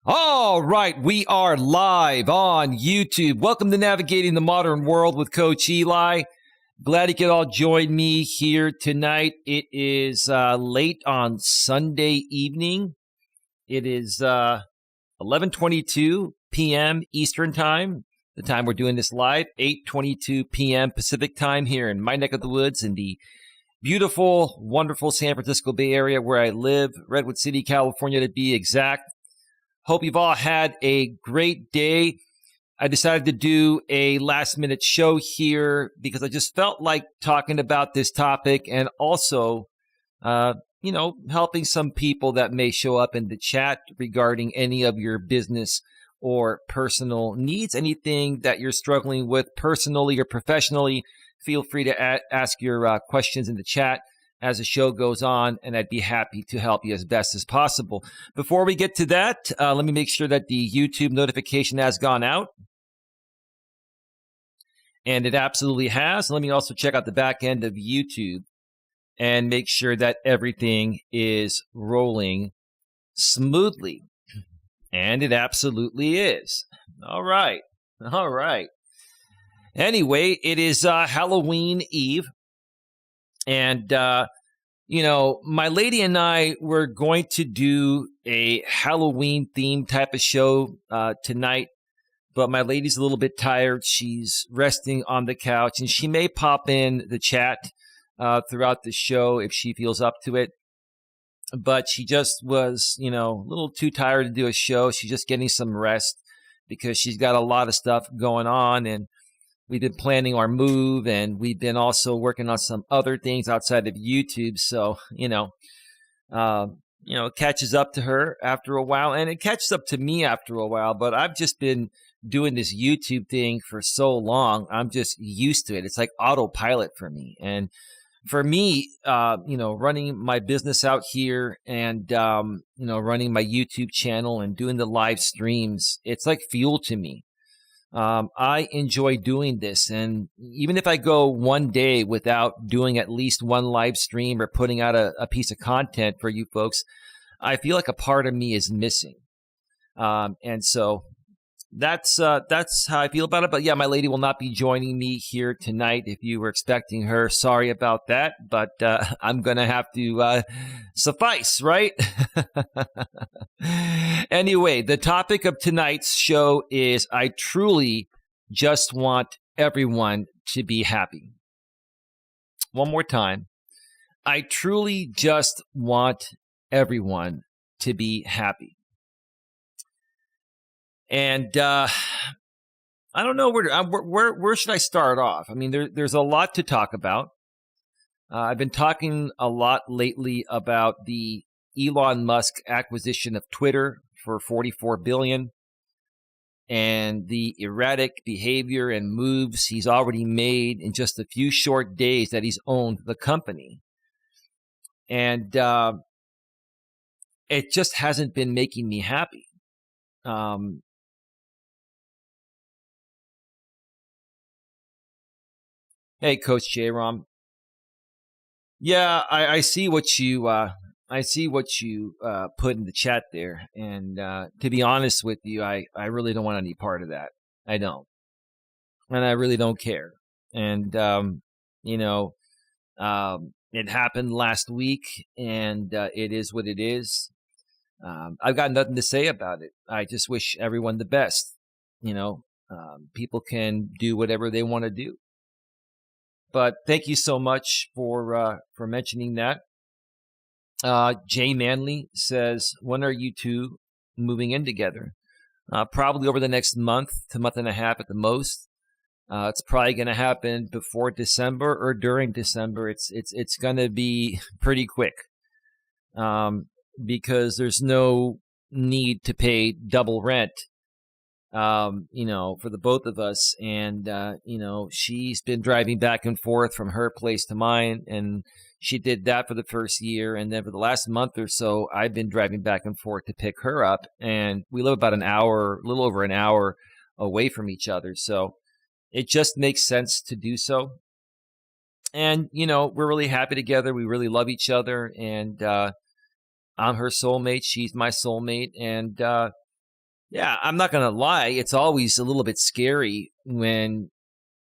All right, we are live on YouTube. Welcome to Navigating the Modern World with Coach Eli. Glad you could all join me here tonight. It is late on Sunday evening. It is 11:22 p.m. Eastern Time, the time we're doing this live, 8:22 p.m. Pacific Time here in my neck of the woods in the beautiful, wonderful San Francisco Bay Area where I live, Redwood City, California to be exact. Hope you've all had a great day. I decided to do a last-minute show here because I just felt like talking about this topic and also, helping some people that may show up in the chat regarding any of your business or personal needs, anything that you're struggling with personally or professionally. Feel free to ask your questions in the chat as the show goes on, and I'd be happy to help you as best as possible. Before we get to that, let me make sure that the YouTube notification has gone out. And it absolutely has. Let me also check out the back end of YouTube and make sure that everything is rolling smoothly. And it absolutely is. All right. Anyway, it is Halloween Eve. And, my lady and I were going to do a Halloween themed type of show tonight, but my lady's a little bit tired. She's resting on the couch, and she may pop in the chat throughout the show if she feels up to it. But she just was, a little too tired to do a show. She's just getting some rest because she's got a lot of stuff going on, and we've been planning our move, and we've been also working on some other things outside of YouTube. So, it catches up to her after a while, and it catches up to me after a while. But I've just been doing this YouTube thing for so long. I'm just used to it. It's like autopilot for me. And for me, running my business out here and, running my YouTube channel and doing the live streams, it's like fuel to me. I enjoy doing this, and even if I go one day without doing at least one live stream or putting out a piece of content for you folks, I feel like a part of me is missing. And so that's how I feel about it. But yeah, my lady will not be joining me here tonight. If you were expecting her, sorry about that, but I'm gonna have to suffice, right? Anyway, the topic of tonight's show is I truly just want everyone to be happy. One more time. I truly just want everyone to be happy. And I don't know where should I start off? I mean, there's a lot to talk about. I've been talking a lot lately about the Elon Musk acquisition of Twitter for $44 billion and the erratic behavior and moves he's already made in just a few short days that he's owned the company. And it just hasn't been making me happy. Hey, Coach J-Rom. Yeah, I see what you put in the chat there, and to be honest with you, I really don't want any part of that. I don't, and I really don't care. And it happened last week, and it is what it is. I've got nothing to say about it. I just wish everyone the best. People can do whatever they want to do. But thank you so much for mentioning that. Jay Manley says, when are you two moving in together? Probably over the next month to month and a half at the most. It's probably going to happen before December or during December. It's going to be pretty quick because there's no need to pay double rent. For the both of us. And, she's been driving back and forth from her place to mine, and she did that for the first year. And then for the last month or so, I've been driving back and forth to pick her up. And we live about a little over an hour away from each other. So it just makes sense to do so. And, we're really happy together. We really love each other. And I'm her soulmate. She's my soulmate. And, Yeah, I'm not gonna lie. It's always a little bit scary when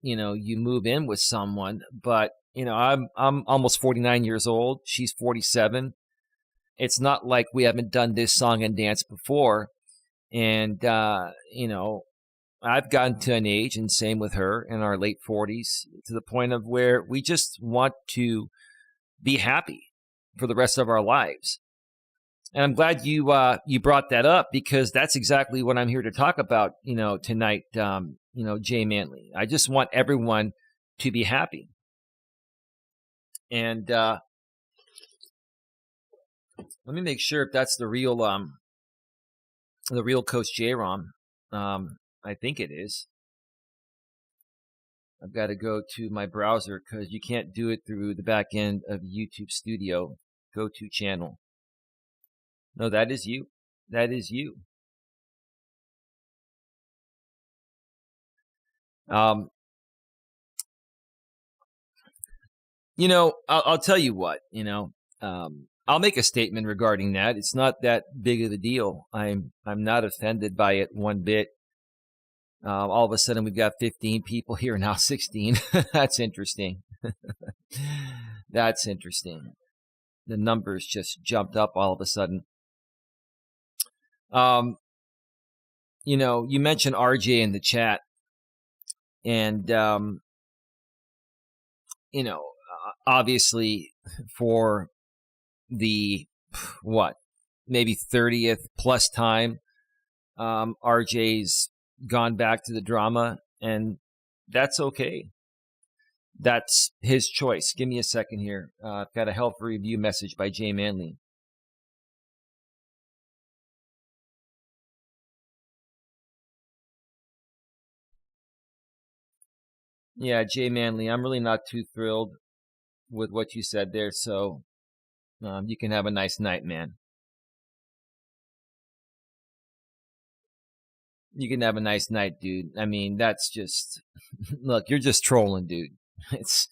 you move in with someone. But I'm almost 49 years old. She's 47. It's not like we haven't done this song and dance before. And I've gotten to an age, and same with her, in our late 40s, to the point of where we just want to be happy for the rest of our lives. And I'm glad you brought that up, because that's exactly what I'm here to talk about, tonight. Jay Manley. I just want everyone to be happy. And let me make sure if that's the real Coach J Rom. I think it is. I've got to go to my browser, because you can't do it through the back end of YouTube Studio. Go to channel. No, that is you. That is you. I'll tell you what, I'll make a statement regarding that. It's not that big of a deal. I'm not offended by it one bit. All of a sudden, we've got 15 people here now, 16. That's interesting. That's interesting. The numbers just jumped up all of a sudden. You mentioned RJ in the chat, and obviously for the maybe 30th plus time, RJ's gone back to the drama, and that's okay. That's his choice. Give me a second here. I've got a health review message by Jay Manley. Yeah, Jay Manley, I'm really not too thrilled with what you said there, so you can have a nice night, man. You can have a nice night, dude. I mean, that's just look, you're just trolling, dude. It's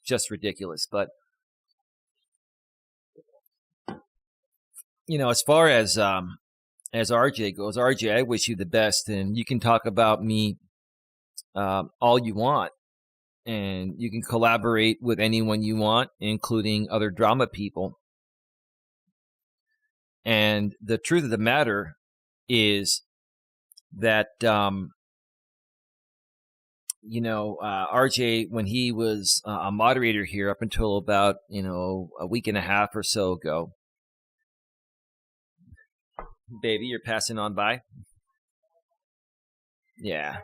just ridiculous. But as far as RJ goes, RJ, I wish you the best, and you can talk about me all you want, and you can collaborate with anyone you want, including other drama people. And the truth of the matter is that RJ, when he was a moderator here up until about a week and a half or so ago, baby, you're passing on by. Yeah.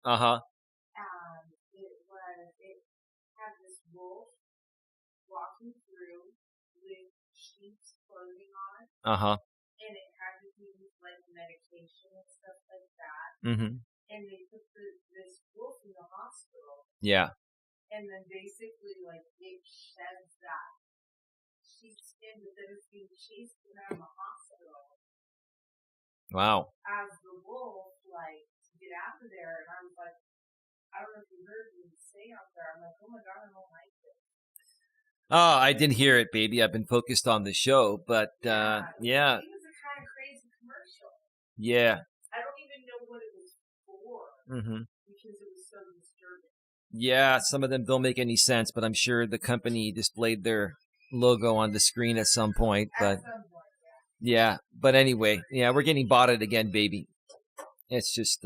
Uh-huh. And it had this wolf walking through with sheep's clothing on. Uh-huh. And it had to do with like medication and stuff like that. Mm-hmm. And they put this wolf in the hospital. Yeah. And then basically like it sheds that sheep's skin, but then it's being chased around the hospital. Wow. As the wolf, like, to get out of there. And I was like, I don't know if you heard me say out there. I'm like, oh my God, I don't like this. Oh, I didn't hear it, baby. I've been focused on the show, but yeah. It was a kind of crazy commercial. Yeah. I don't even know what it was for. Mm-hmm. Because it was so disturbing. Yeah, some of them don't make any sense, but I'm sure the company displayed their logo on the screen at some point. But yeah. But anyway, yeah, we're getting botted again, baby. It's just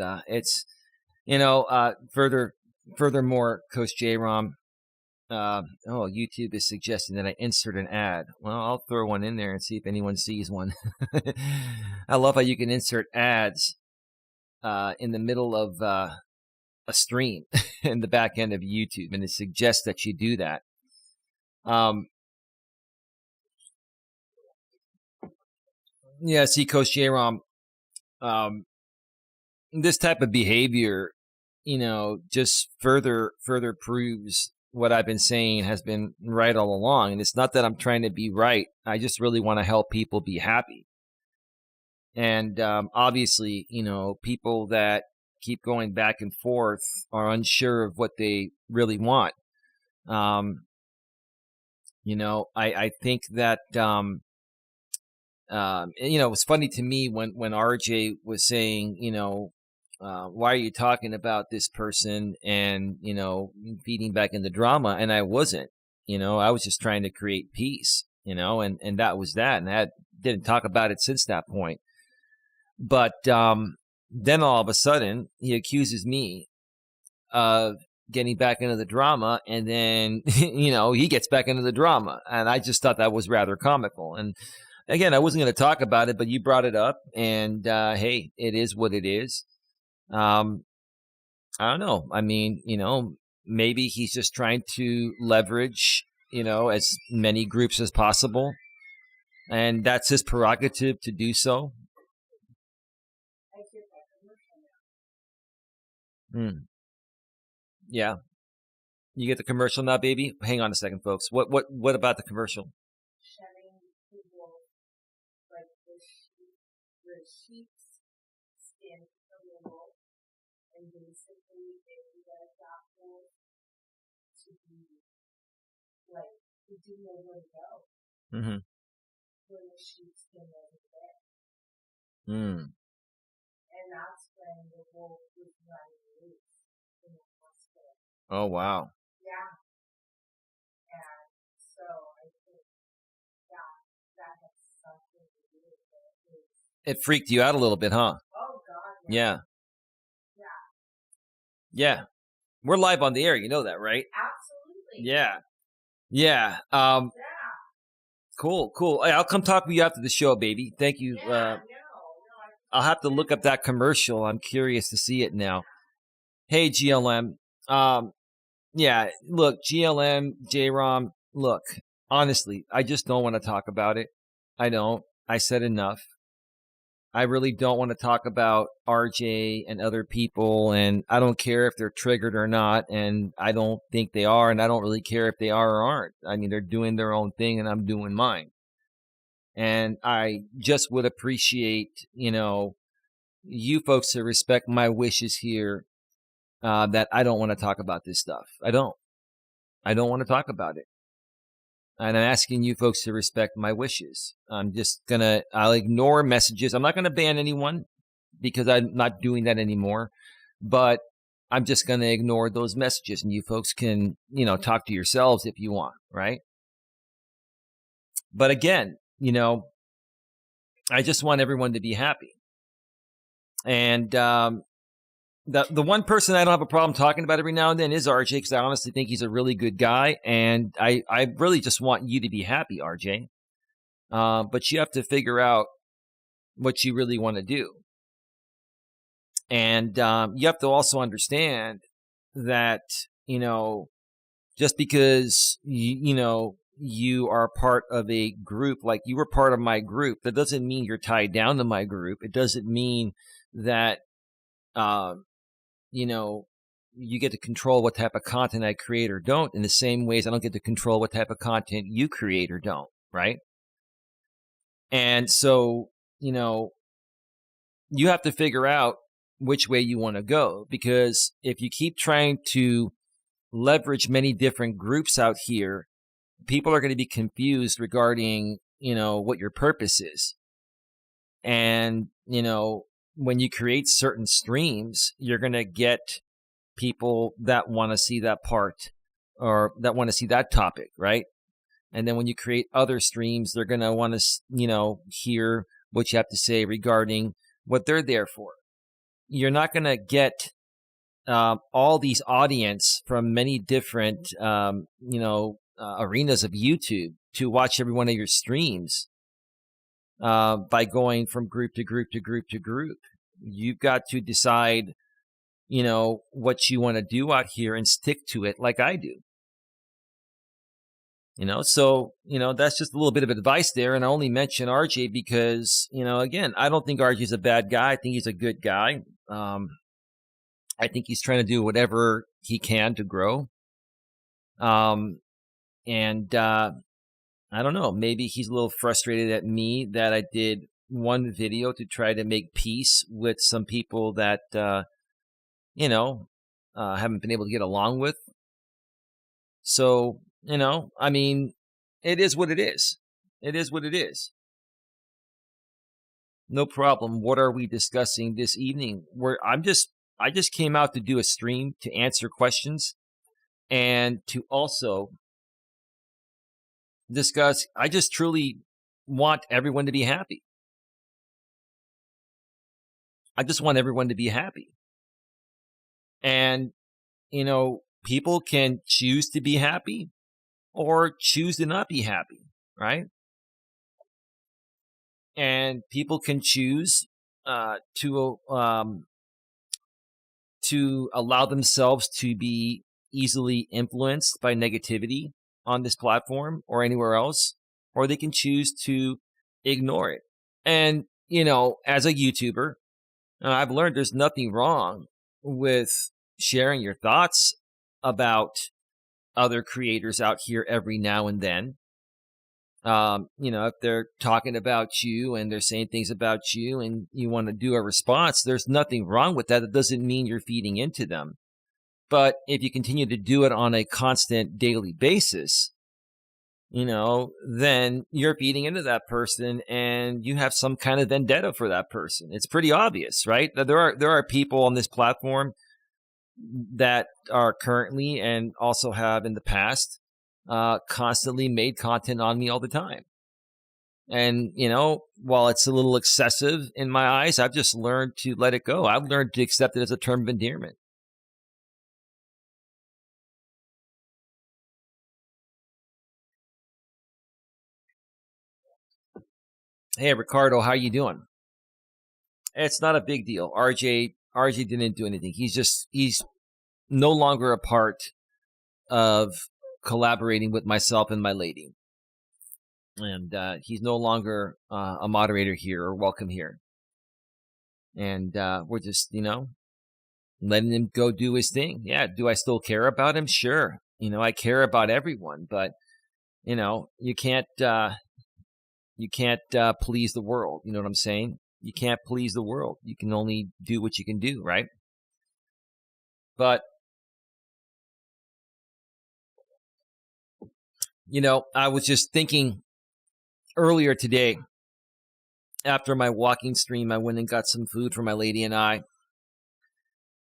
furthermore, Coach J Rom, YouTube is suggesting that I insert an ad. Well, I'll throw one in there and see if anyone sees one. I love how you can insert ads in the middle of a stream in the back end of YouTube, and it suggests that you do that. Yeah, see, Coach J Rom, this type of behavior, just further proves what I've been saying has been right all along. And it's not that I'm trying to be right. I just really want to help people be happy. And obviously, people that keep going back and forth are unsure of what they really want. I think that it was funny to me when RJ was saying, why are you talking about this person and, feeding back into drama? And I wasn't, I was just trying to create peace, and that was that. And I didn't talk about it since that point. But then all of a sudden, he accuses me of getting back into the drama, and then, he gets back into the drama. And I just thought that was rather comical. And again, I wasn't going to talk about it, but you brought it up, and hey, it is what it is. I don't know. I mean, maybe he's just trying to leverage, as many groups as possible, and that's his prerogative to do so. Yeah. You get the commercial now, baby? Hang on a second, folks. What about the commercial? Shedding the wool, like the sheep's skin from the wool, and basically they let that wool to be like it didn't know where to go. Mm-hmm. When the sheep's skin wasn't there. And that's when the wolf was running loose in the hospital. Oh, wow. Yeah. And so I think that has something to do with it. It freaked you out a little bit, huh? Oh, God. Yeah. Yeah. Yeah. We're live on the air. You know that, right? Absolutely. Yeah. Yeah. Cool. I'll come talk with you after the show, baby. Thank you. I'll have to look up that commercial. I'm curious to see it now. Hey, GLM. Yeah, look, GLM, JROM, look, honestly, I just don't want to talk about it. I don't. I said enough. I really don't want to talk about RJ and other people, and I don't care if they're triggered or not, and I don't think they are, and I don't really care if they are or aren't. I mean, they're doing their own thing, and I'm doing mine. And I just would appreciate, you folks to respect my wishes here, that I don't want to talk about this stuff. I don't want to talk about it. And I'm asking you folks to respect my wishes. I'll ignore messages. I'm not going to ban anyone because I'm not doing that anymore, but I'm just going to ignore those messages, and you folks can, talk to yourselves if you want, right? But again, I just want everyone to be happy. And, the one person I don't have a problem talking about every now and then is RJ, because I honestly think he's a really good guy, and I really just want you to be happy, RJ. But you have to figure out what you really want to do. And you have to also understand that, just because, you are part of a group, like you were part of my group, that doesn't mean you're tied down to my group. It doesn't mean that, you get to control what type of content I create or don't, in the same ways I don't get to control what type of content you create or don't, right? And so, you have to figure out which way you want to go, because if you keep trying to leverage many different groups out here, people are going to be confused regarding, what your purpose is. And, when you create certain streams, you're going to get people that want to see that part, or that want to see that topic, right? And then when you create other streams, they're going to want to, hear what you have to say regarding what they're there for. You're not going to get all these audience from many different, arenas of YouTube to watch every one of your streams by going from group to group to group to group. You've got to decide, what you want to do out here and stick to it like I do. So, that's just a little bit of advice there. And I only mention RJ because, again, I don't think RJ's a bad guy. I think he's a good guy. I think he's trying to do whatever he can to grow. And I don't know, maybe he's a little frustrated at me that I did one video to try to make peace with some people that, haven't been able to get along with. So, I mean, it is what it is. It is what it is. No problem. What are we discussing this evening? I just came out to do a stream to answer questions and to also discuss. I just truly want everyone to be happy. I just want everyone to be happy. And, people can choose to be happy or choose to not be happy, right? And people can choose to allow themselves to be easily influenced by negativity on this platform or anywhere else, or they can choose to ignore it. And, as a YouTuber, I've learned there's nothing wrong with sharing your thoughts about other creators out here every now and then. If they're talking about you and they're saying things about you and you want to do a response, there's nothing wrong with that. It doesn't mean you're feeding into them. But if you continue to do it on a constant daily basis, then you're feeding into that person and you have some kind of vendetta for that person. It's pretty obvious, right? There are people on this platform that are currently and also have in the past constantly made content on me all the time. And, while it's a little excessive in my eyes, I've just learned to let it go. I've learned to accept it as a term of endearment. Hey, Ricardo, how you doing? It's not a big deal. RJ didn't do anything. He's no longer a part of collaborating with myself and my lady. And he's no longer a moderator here or welcome here. And we're just, letting him go do his thing. Yeah, do I still care about him? Sure. I care about everyone, but, you can't please the world. You know what I'm saying? You can't please the world. You can only do what you can do, right? But, I was just thinking earlier today, after my walking stream, I went and got some food for my lady and I.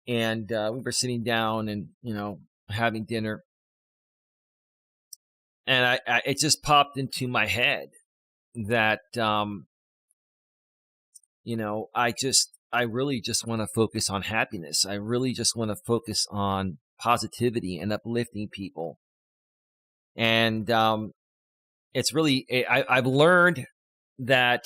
And we were sitting down and, having dinner. And it just popped into my head that, I really just want to focus on happiness. I really just want to focus on positivity and uplifting people. And it's really, I've learned that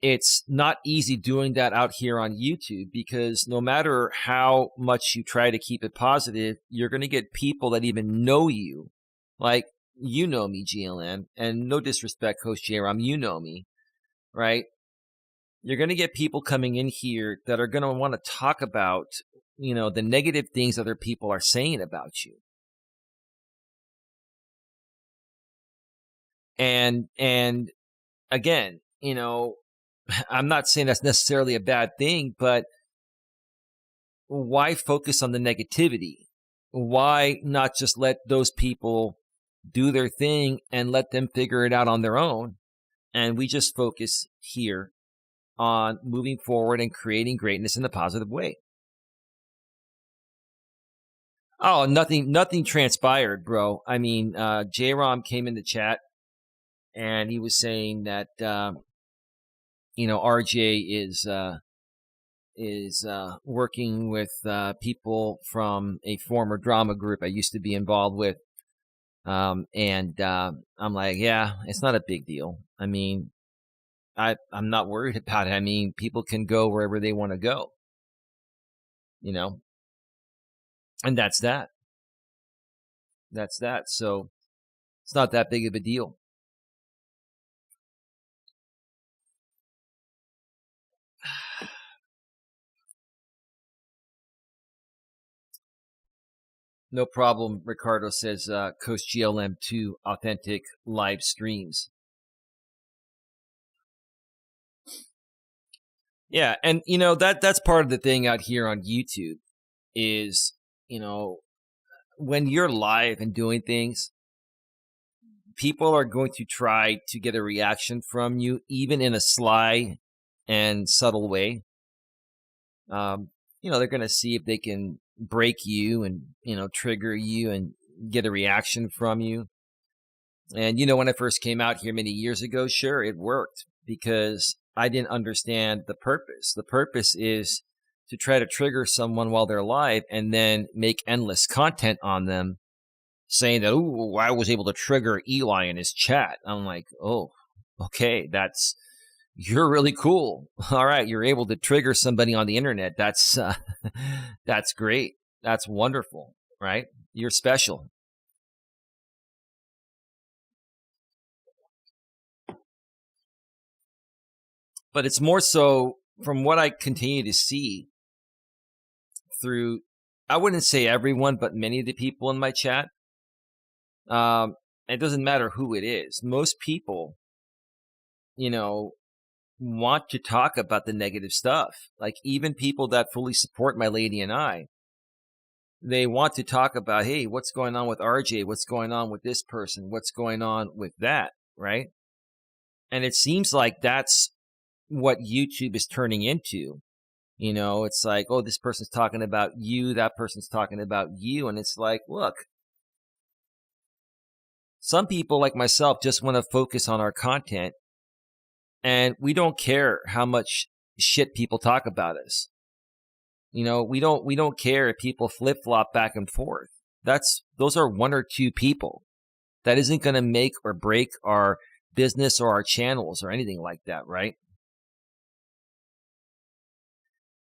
it's not easy doing that out here on YouTube, because no matter how much you try to keep it positive, you're going to get people that even know you. Like, you know me, GLN, and no disrespect, Coach J-Rom, you know me, right? You're going to get people coming in here that are going to want to talk about, the negative things other people are saying about you. And again, I'm not saying that's necessarily a bad thing, but why focus on the negativity? Why not just let those people do their thing and let them figure it out on their own? And we just focus here on moving forward and creating greatness in a positive way. Oh, nothing transpired, bro. I mean, J-Rom came in the chat and he was saying that, RJ is working with people from a former drama group I used to be involved with. I'm like, yeah, it's not a big deal. I mean, I'm not worried about it. I mean, people can go wherever they want to go, and that's that. That's that. So it's not that big of a deal. No problem, Ricardo says, Coach GLM2 authentic live streams. Yeah, and that's part of the thing out here on YouTube is, when you're live and doing things, people are going to try to get a reaction from you, even in a sly and subtle way. They're going to see if they can break you and, trigger you and get a reaction from you. And, when I first came out here many years ago, sure, it worked because I didn't understand the purpose. The purpose is to try to trigger someone while they're live and then make endless content on them saying that, "Ooh, I was able to trigger Eli in his chat." I'm like, oh, okay, you're really cool. All right, you're able to trigger somebody on the internet. That's that's great. That's wonderful, right? You're special. But it's more so from what I continue to see through, I wouldn't say everyone, but many of the people in my chat. It doesn't matter who it is. Most people, want to talk about the negative stuff. Like even people that fully support my lady and I, they want to talk about, hey, what's going on with RJ? What's going on with this person? What's going on with that? Right. And it seems like that's what YouTube is turning into. It's like, oh, this person's talking about you. That person's talking about you. And it's like, look, some people like myself just want to focus on our content. And we don't care how much shit people talk about us. We don't care if people flip-flop back and forth. Those are one or two people. That isn't going to make or break our business or our channels or anything like that, right?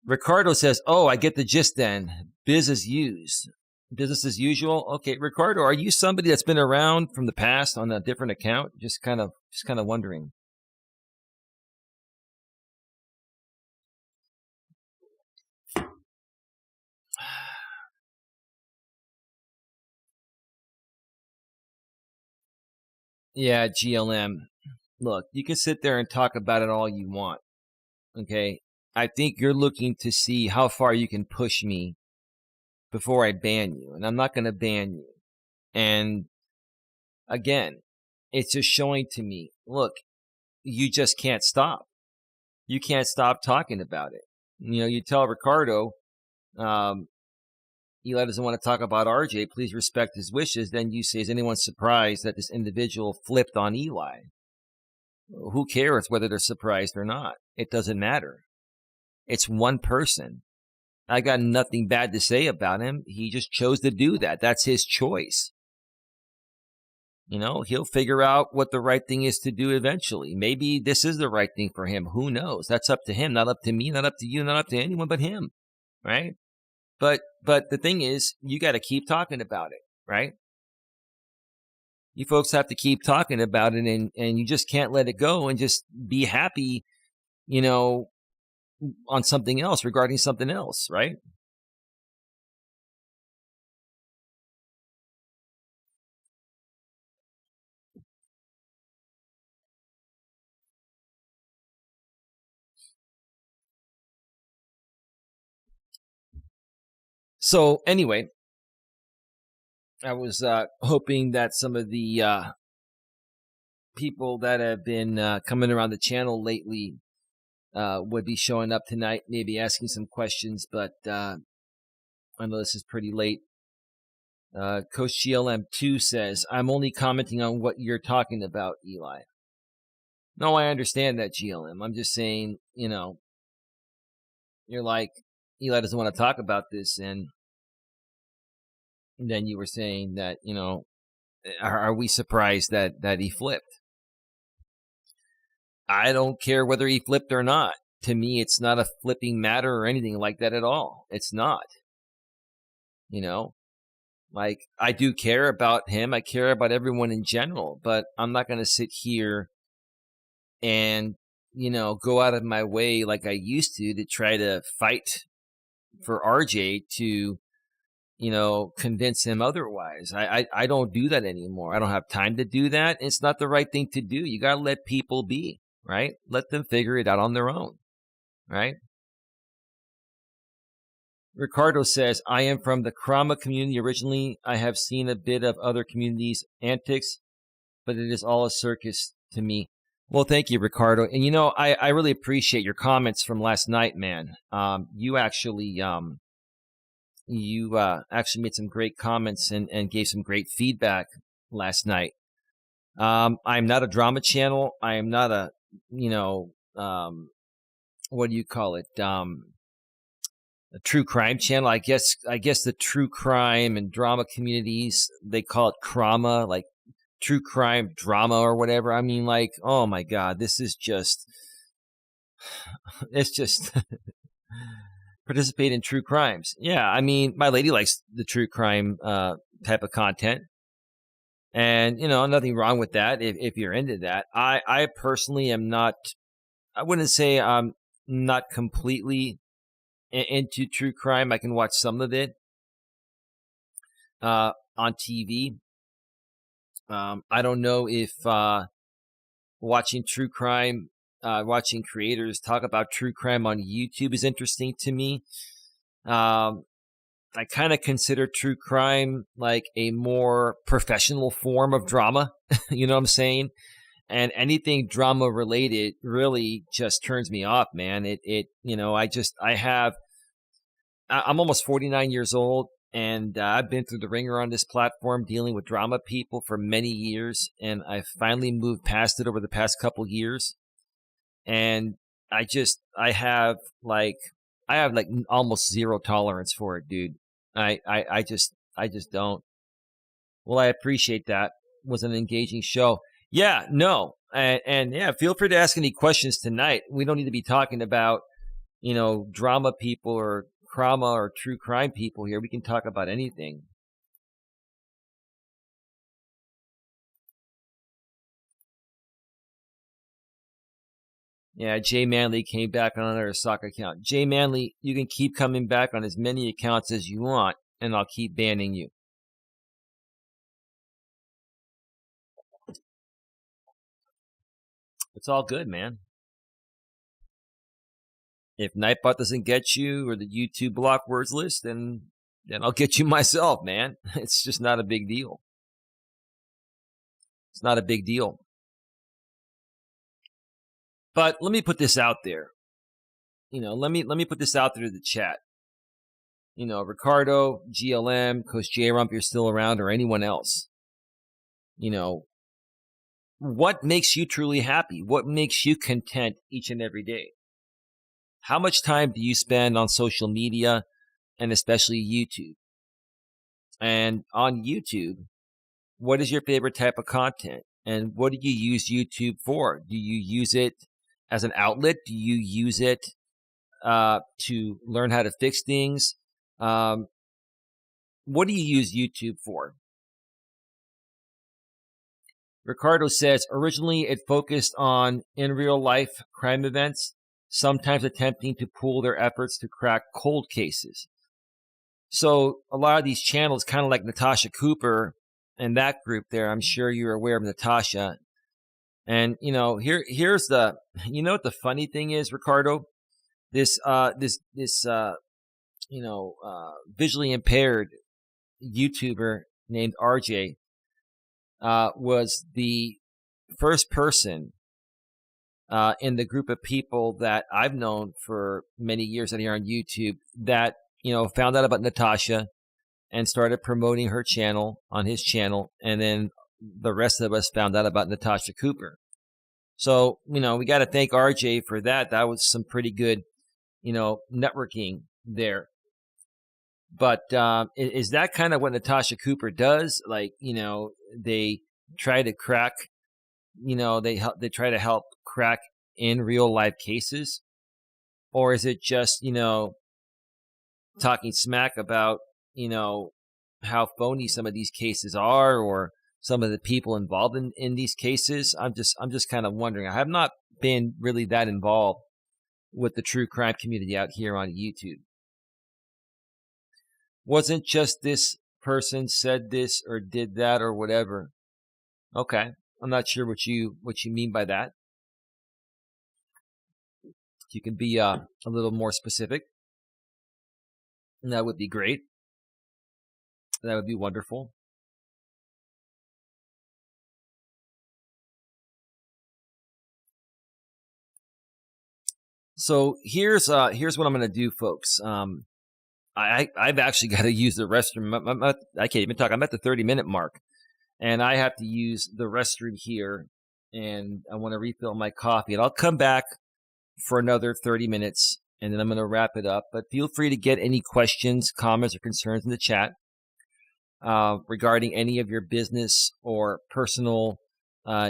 Ricardo says, "Oh, I get the gist then. Business as usual." Okay, Ricardo, are you somebody that's been around from the past on a different account? Just kind of wondering. Yeah, GLM. Look, you can sit there and talk about it all you want. Okay. I think you're looking to see how far you can push me before I ban you. And I'm not going to ban you. And again, it's just showing to me, look, you just can't stop. You can't stop talking about it. You tell Ricardo, Eli doesn't want to talk about RJ. Please respect his wishes. Then you say, is anyone surprised that this individual flipped on Eli? Who cares whether they're surprised or not? It doesn't matter. It's one person. I got nothing bad to say about him. He just chose to do that. That's his choice. He'll figure out what the right thing is to do eventually. Maybe this is the right thing for him. Who knows? That's up to him, not up to me, not up to you, not up to anyone but him. Right? But the thing is, you got to keep talking about it, right? You folks have to keep talking about it, and you just can't let it go and just be happy, on something else, regarding something else, right? So anyway, I was hoping that some of the people that have been coming around the channel lately would be showing up tonight, maybe asking some questions, but I know this is pretty late. Coach GLM2 says, I'm only commenting on what you're talking about, Eli. No, I understand that, GLM. I'm just saying, you're like, Eli doesn't want to talk about this, and then you were saying that, are we surprised that he flipped? I don't care whether he flipped or not. To me, it's not a flipping matter or anything like that at all. It's not. Like, I do care about him. I care about everyone in general, but I'm not going to sit here and, go out of my way like I used to try to fight for RJ to, convince him otherwise. I don't do that anymore. I don't have time to do that. It's not the right thing to do. You got to let people be, right? Let them figure it out on their own, right? Ricardo says, I am from the Krama community originally. I have seen a bit of other communities' antics. but it is all a circus to me. Well, thank you, Ricardo. And you know, I really appreciate your comments from last night, man. You actually actually made some great comments and gave some great feedback last night. I'm not a drama channel. I am not a, you know, what do you call it? A true crime channel. I guess the true crime and drama communities, they call it crama, like true crime drama or whatever. I mean, like, oh my God, this is just, it's just participate in true crimes. Yeah. I mean, my lady likes the true crime, type of content. And, you know, nothing wrong with that if you're into that. I personally am not, I wouldn't say I'm not completely into true crime. I can watch some of it on TV. I don't know if watching true crime, watching creators talk about true crime on YouTube is interesting to me. I kind of consider true crime like a more professional form of drama. You know what I'm saying? And anything drama related really just turns me off, man. You know, I'm almost 49 years old, and I've been through the ringer on this platform dealing with drama people for many years, and I finally moved past it over the past couple years. And I have like almost zero tolerance for it, dude. I just don't. Well, I appreciate that. It was an engaging show. Yeah, no. And yeah, feel free to ask any questions tonight. We don't need to be talking about, you know, drama people or crama or true crime people here. We can talk about anything. Yeah, Jay Manley came back on another soccer account. Jay Manley, you can keep coming back on as many accounts as you want, and I'll keep banning you. It's all good, man. If Nightbot doesn't get you or the YouTube block words list, then I'll get you myself, man. It's just not a big deal. It's not a big deal. But let me put this out there. You know, let me put this out there to the chat. You know, Ricardo, GLM, Coach J Rump, you're still around, or anyone else. You know, what makes you truly happy? What makes you content each and every day? How much time do you spend on social media, and especially YouTube? And on YouTube, what is your favorite type of content? And what do you use YouTube for? Do you use it as an outlet? Do you use it to learn how to fix things? What do you use YouTube for? Ricardo says, originally it focused on in real life crime events, sometimes attempting to pool their efforts to crack cold cases. So a lot of these channels, kind of like Natasha Cooper and that group there, I'm sure you're aware of Natasha. And, you know, here's the, you know what the funny thing is, Ricardo? This visually impaired YouTuber named RJ, was the first person, in the group of people that I've known for many years that are on YouTube that, you know, found out about Natasha and started promoting her channel on his channel. And then the rest of us found out about Natasha Cooper. So, you know, we got to thank RJ for that. That was some pretty good, you know, networking there. But is that kind of what Natasha Cooper does? Like, you know, they try to crack, you know, they try to help crack in real life cases? Or is it just, you know, talking smack about, you know, how phony some of these cases are, or some of the people involved in these cases? I'm just kind of wondering. I have not been really that involved with the true crime community out here on YouTube. Wasn't just this person said this or did that or whatever. Okay. I'm not sure what you mean by that. You can be a little more specific. And that would be great. That would be wonderful. So here's what I'm going to do, folks. I've actually got to use the restroom. I can't even talk. I'm at the 30-minute mark, and I have to use the restroom here, and I want to refill my coffee. And I'll come back for another 30 minutes, and then I'm going to wrap it up. But feel free to get any questions, comments, or concerns in the chat regarding any of your business or personal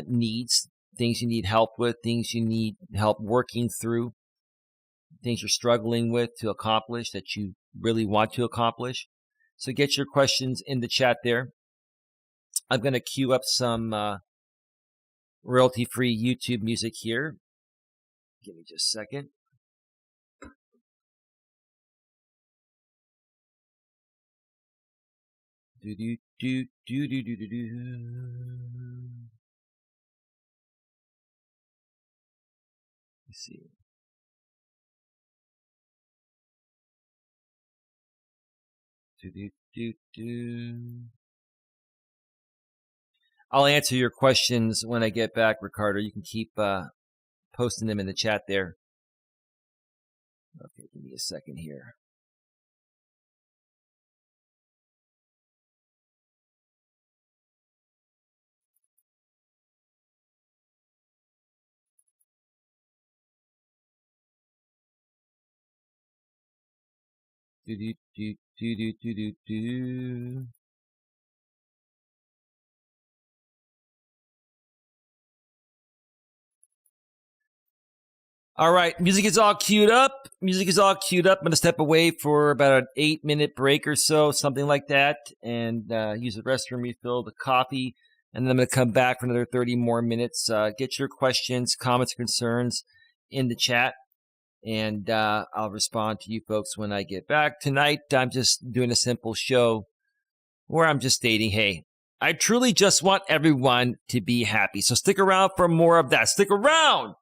needs, things you need help with, things you need help working through, things you're struggling with to accomplish that you really want to accomplish. So get your questions in the chat there. I'm going to queue up some royalty-free YouTube music here. Give me just a second. Do do do do do do do do. Let's see. Do do do do. I'll answer your questions when I get back, Ricardo. You can keep posting them in the chat there. Okay, give me a second here. Do do do do do do do do. All right, music is all queued up. I'm going to step away for about an 8-minute break or so, something like that, and use the restroom, refill the coffee, and then I'm going to come back for another 30 more minutes. Get your questions, comments, concerns in the chat, and I'll respond to you folks when I get back. Tonight, I'm just doing a simple show where I'm just stating, hey, I truly just want everyone to be happy. So stick around for more of that. Stick around.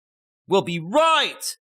We'll be right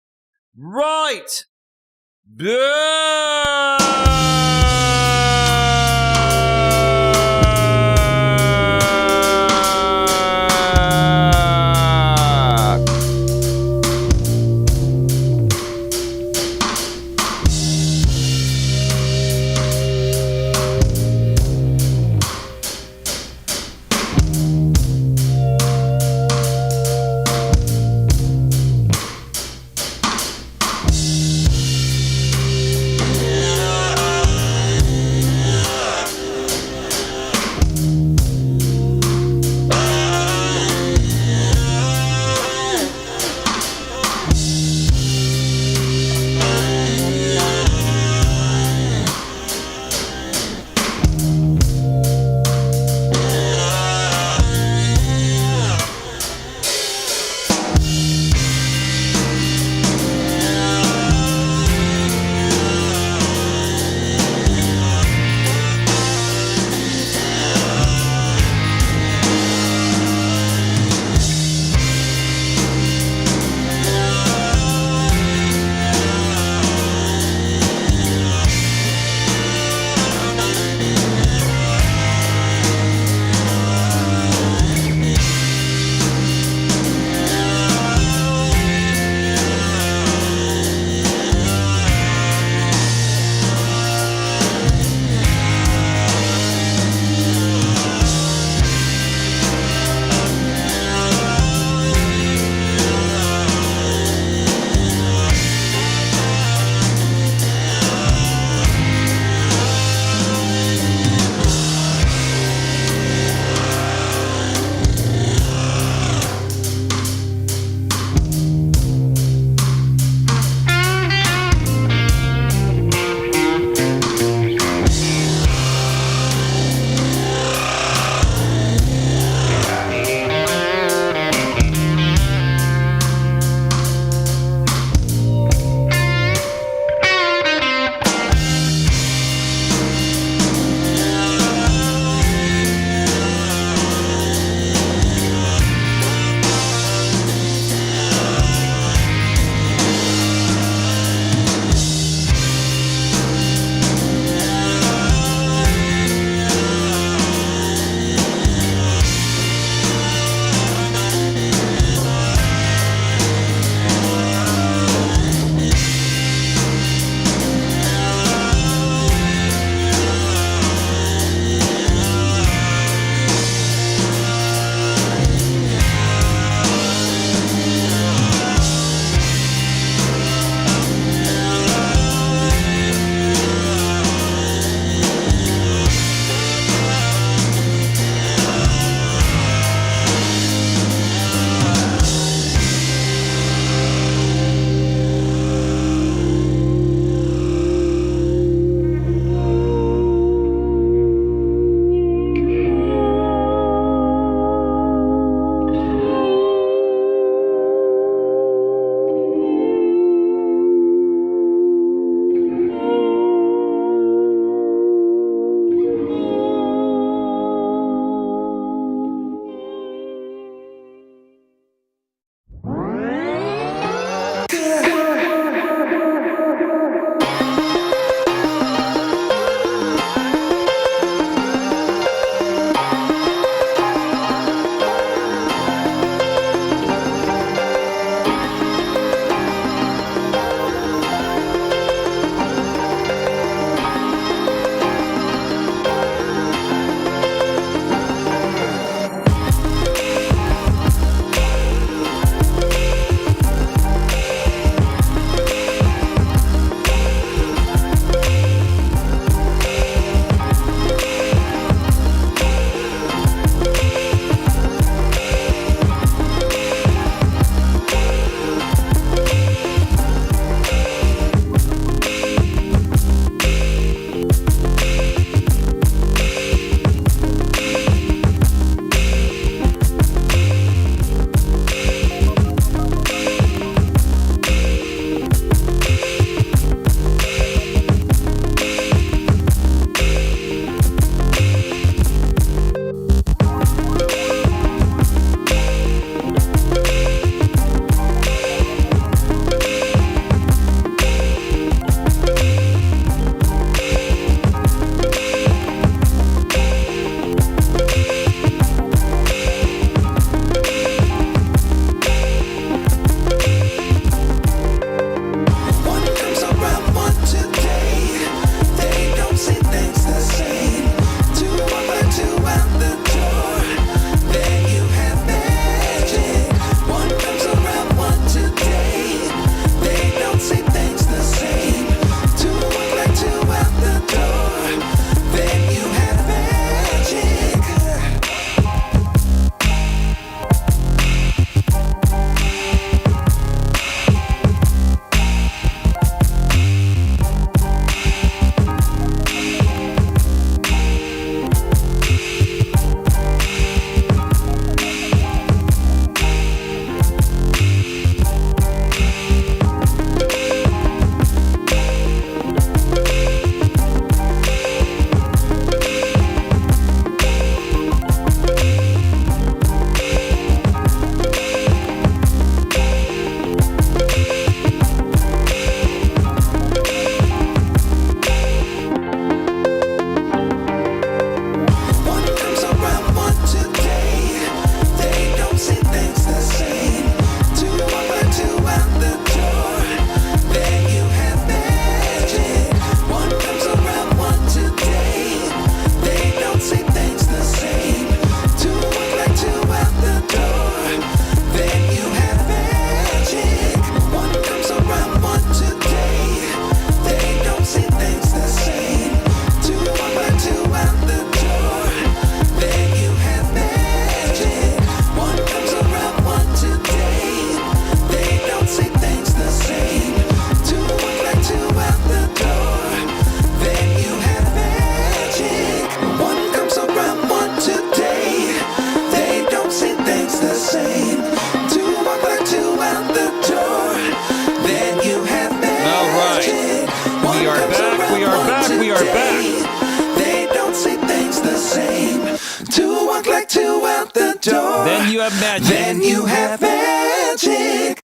you have magic. Then you have magic.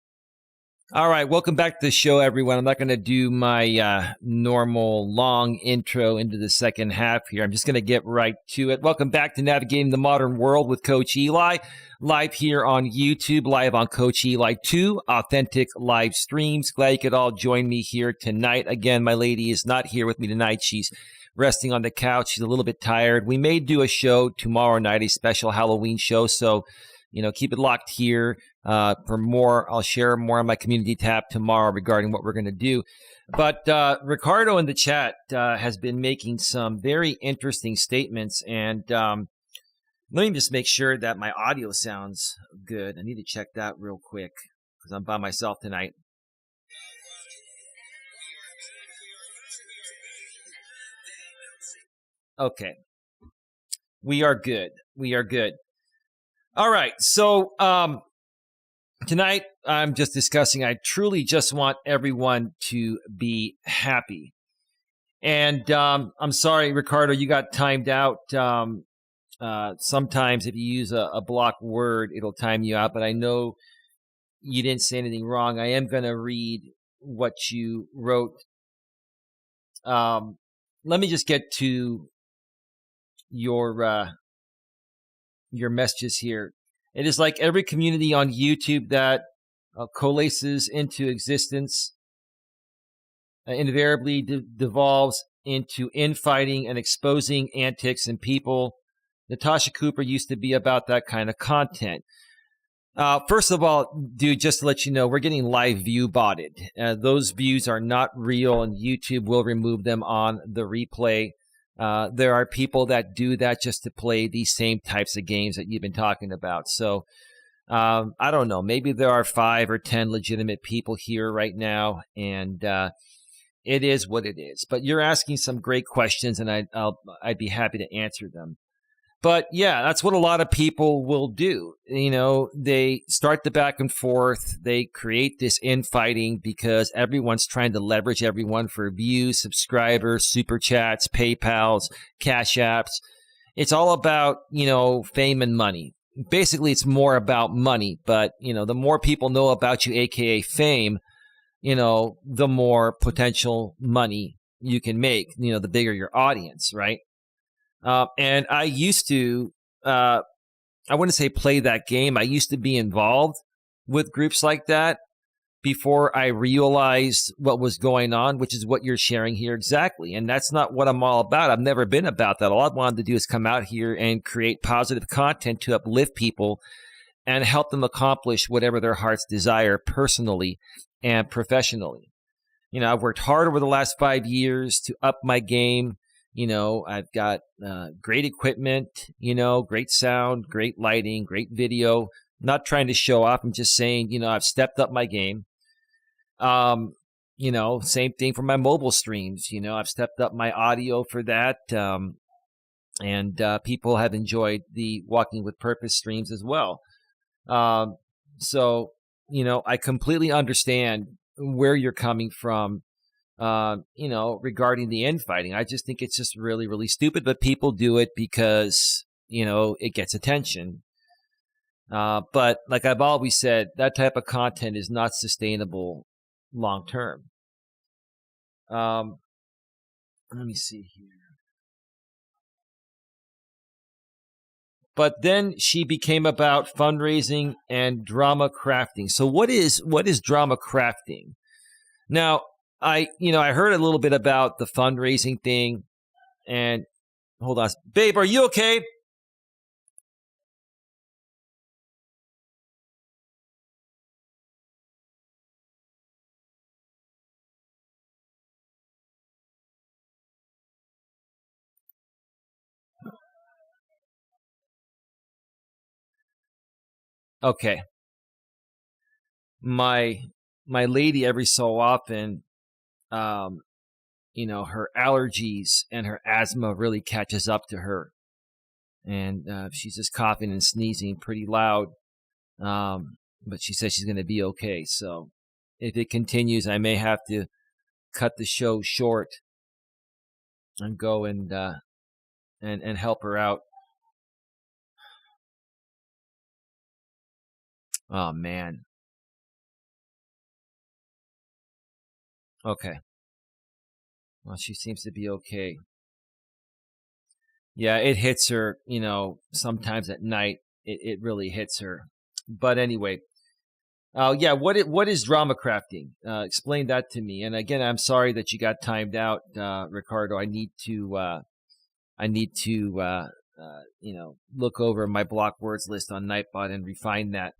All right, welcome back to the show, everyone. I'm not going to do my normal long intro into the second half here. I'm just going to get right to it. Welcome back to Navigating the Modern World with Coach Eli, live here on YouTube, live on Coach Eli 2, authentic live streams. Glad you could all join me here tonight. Again, my lady is not here with me tonight. She's resting on the couch. She's a little bit tired. We may do a show tomorrow night, a special Halloween show, so keep it locked here for more. I'll share more on my community tab tomorrow regarding what we're going to do. But Ricardo in the chat has been making some very interesting statements. And let me just make sure that my audio sounds good. I need to check that real quick because I'm by myself tonight. Okay. We are good. We are good. All right, so tonight I'm just discussing, I truly just want everyone to be happy. And I'm sorry, Ricardo, you got timed out. Sometimes if you use a block word, it'll time you out, but I know you didn't say anything wrong. I am going to read what you wrote. Let me just get to your messages here. It is like every community on YouTube that coalesces into existence invariably devolves into infighting and exposing antics and people. Natasha Cooper used to be about that kind of content. First of all, dude, just to let you know, we're getting live view botted. Those views are not real, and YouTube will remove them on the replay. There are people that do that just to play these same types of games that you've been talking about. So I don't know. Maybe there are 5 or 10 legitimate people here right now, and it is what it is. But you're asking some great questions, and I'd be happy to answer them. But yeah, that's what a lot of people will do. They start the back and forth. They create this infighting because everyone's trying to leverage everyone for views, subscribers, super chats, PayPals, Cash Apps. It's all about, fame and money. Basically, it's more about money. But, the more people know about you, AKA fame, the more potential money you can make, the bigger your audience, right? And I used to, I wouldn't say play that game. I used to be involved with groups like that before I realized what was going on, which is what you're sharing here exactly. And that's not what I'm all about. I've never been about that. All I wanted to do is come out here and create positive content to uplift people and help them accomplish whatever their hearts desire personally and professionally. I've worked hard over the last 5 years to up my game. I've got great equipment, great sound, great lighting, great video. Not trying to show off. I'm just saying, I've stepped up my game. Same thing for my mobile streams. I've stepped up my audio for that. And people have enjoyed the Walking with Purpose streams as well. So, I completely understand where you're coming from. Regarding the infighting. I just think it's just really, really stupid, but people do it because, it gets attention. But like I've always said, that type of content is not sustainable long term. Let me see here. But then she became about fundraising and drama crafting. So what is drama crafting? Now, I heard a little bit about the fundraising thing, and hold on. Babe, are you okay? Okay. My lady every so often, her allergies and her asthma really catches up to her. And she's just coughing and sneezing pretty loud. But she says she's going to be okay. So if it continues, I may have to cut the show short and go and help her out. Oh, man. Okay. Well, she seems to be okay. Yeah, it hits her, sometimes at night. It really hits her. But anyway, yeah, what is drama crafting? Explain that to me. And again, I'm sorry that you got timed out, Ricardo. I need to look over my block words list on Nightbot and refine that.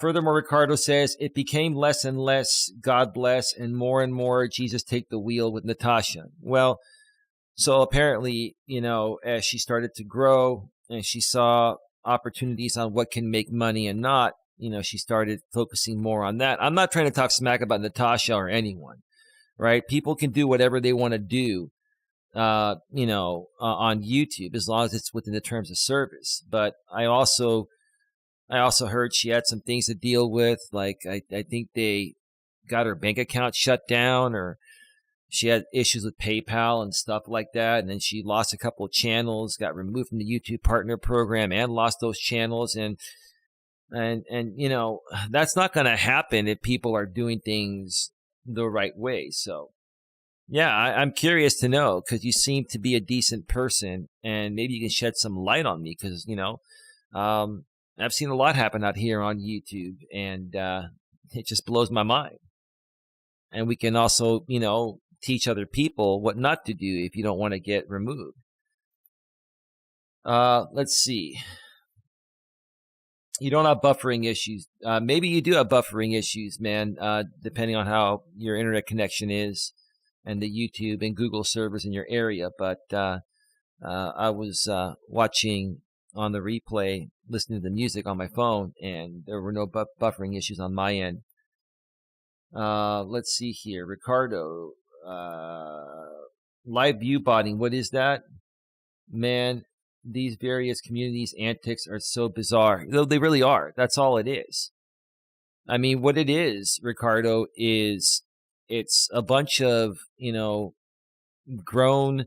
Furthermore, Ricardo says it became less and less God bless and more Jesus take the wheel with Natasha. Well, so apparently, as she started to grow and she saw opportunities on what can make money and not, she started focusing more on that. I'm not trying to talk smack about Natasha or anyone, right? People can do whatever they want to do, on YouTube, as long as it's within the terms of service. But I also heard she had some things to deal with. Like I think they got her bank account shut down, or she had issues with PayPal and stuff like that. And then she lost a couple of channels, got removed from the YouTube partner program and lost those channels. And that's not going to happen if people are doing things the right way. So yeah, I'm curious to know, because you seem to be a decent person, and maybe you can shed some light on me, because, I've seen a lot happen out here on YouTube, and it just blows my mind. And we can also, teach other people what not to do if you don't want to get removed. Let's see. You don't have buffering issues. Maybe you do have buffering issues, man, depending on how your internet connection is and the YouTube and Google servers in your area. But I was watching on the replay, listening to the music on my phone, and there were no buffering issues on my end. Let's see here. Ricardo, live view botting. What is that? Man, these various communities' antics are so bizarre. Though they really are. That's all it is. I mean, what it is, Ricardo, is it's a bunch of, grown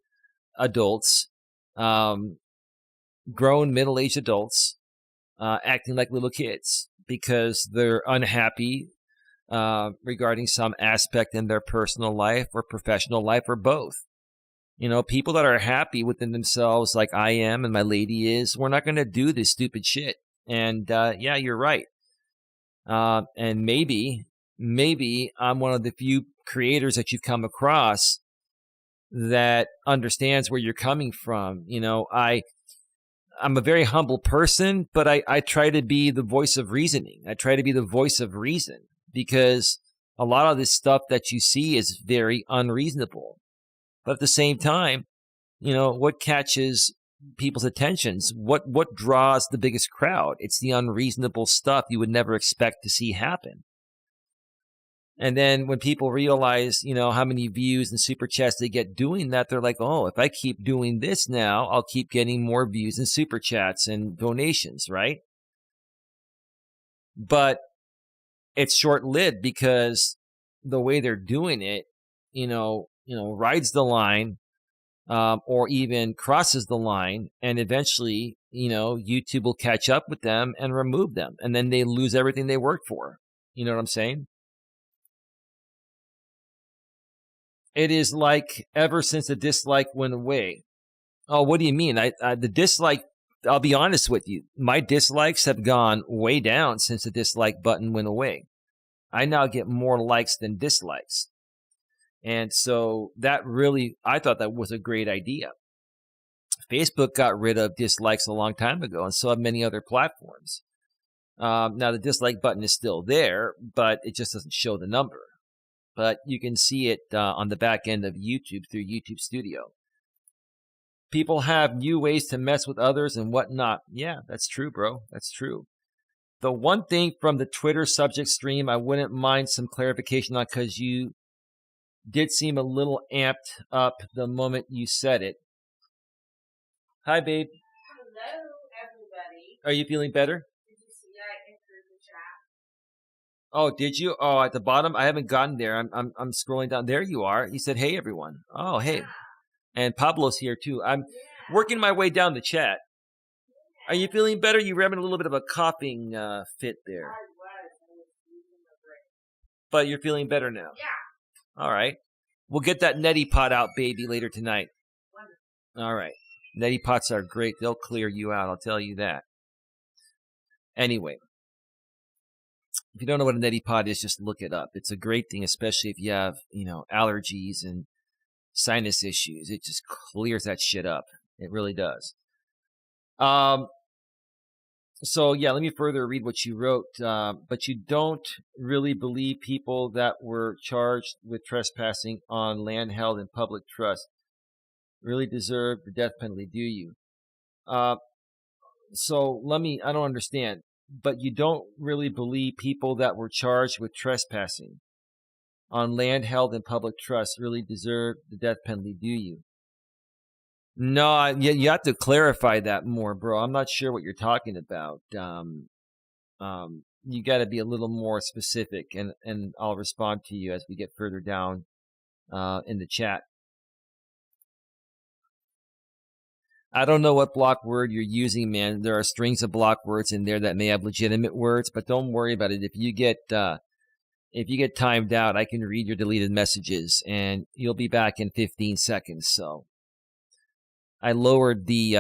adults, grown middle-aged adults, acting like little kids because they're unhappy regarding some aspect in their personal life or professional life or both. People that are happy within themselves, like I am and my lady is, we're not going to do this stupid shit. And yeah, you're right. And maybe I'm one of the few creators that you've come across that understands where you're coming from. I'm a very humble person, but I try to be the voice of reasoning. I try to be the voice of reason, because a lot of this stuff that you see is very unreasonable. But at the same time, what catches people's attentions? What draws the biggest crowd? It's the unreasonable stuff you would never expect to see happen. And then when people realize, how many views and super chats they get doing that, they're like, oh, if I keep doing this now, I'll keep getting more views and super chats and donations, right? But it's short-lived, because the way they're doing it, rides the line, or even crosses the line, and eventually, YouTube will catch up with them and remove them, and then they lose everything they worked for. You know what I'm saying? It is like ever since the dislike went away. Oh, what do you mean? The dislike, I'll be honest with you. My dislikes have gone way down since the dislike button went away. I now get more likes than dislikes. And so that really, I thought that was a great idea. Facebook got rid of dislikes a long time ago, and so have many other platforms. Now, the dislike button is still there, but it just doesn't show the number. But you can see it on the back end of YouTube through YouTube Studio. People have new ways to mess with others and whatnot. Yeah, that's true, bro. That's true. The one thing from the Twitter subject stream I wouldn't mind some clarification on, because you did seem a little amped up the moment you said it. Hi, babe. Hello, everybody. Are you feeling better? Did you see I entered the chat? Oh, did you? Oh, at the bottom? I haven't gotten there. I'm scrolling down. There you are. You said, hey, everyone. Oh, hey. Yeah. And Pablo's here, too. I'm working my way down the chat. Are you feeling better? You were having a little bit of a coughing fit there. I was using a break. But you're feeling better now. Yeah. All right. We'll get that neti pot out, baby, later tonight. Wonderful. All right. Neti pots are great. They'll clear you out. I'll tell you that. Anyway, if you don't know what a neti pot is, just look it up. It's a great thing, especially if you have, allergies and sinus issues. It just clears that shit up. It really does. So, yeah, let me further read what you wrote. But you don't really believe people that were charged with trespassing on land held in public trust really deserve the death penalty, do you? So I don't understand. But you don't really believe people that were charged with trespassing on land held in public trust really deserve the death penalty, do you? No, you have to clarify that more, bro. I'm not sure what you're talking about. You got to be a little more specific, and I'll respond to you as we get further down in the chat. I don't know what block word you're using, man. There are strings of block words in there that may have legitimate words, but don't worry about it. If you get timed out, I can read your deleted messages, and you'll be back in 15 seconds. So I lowered the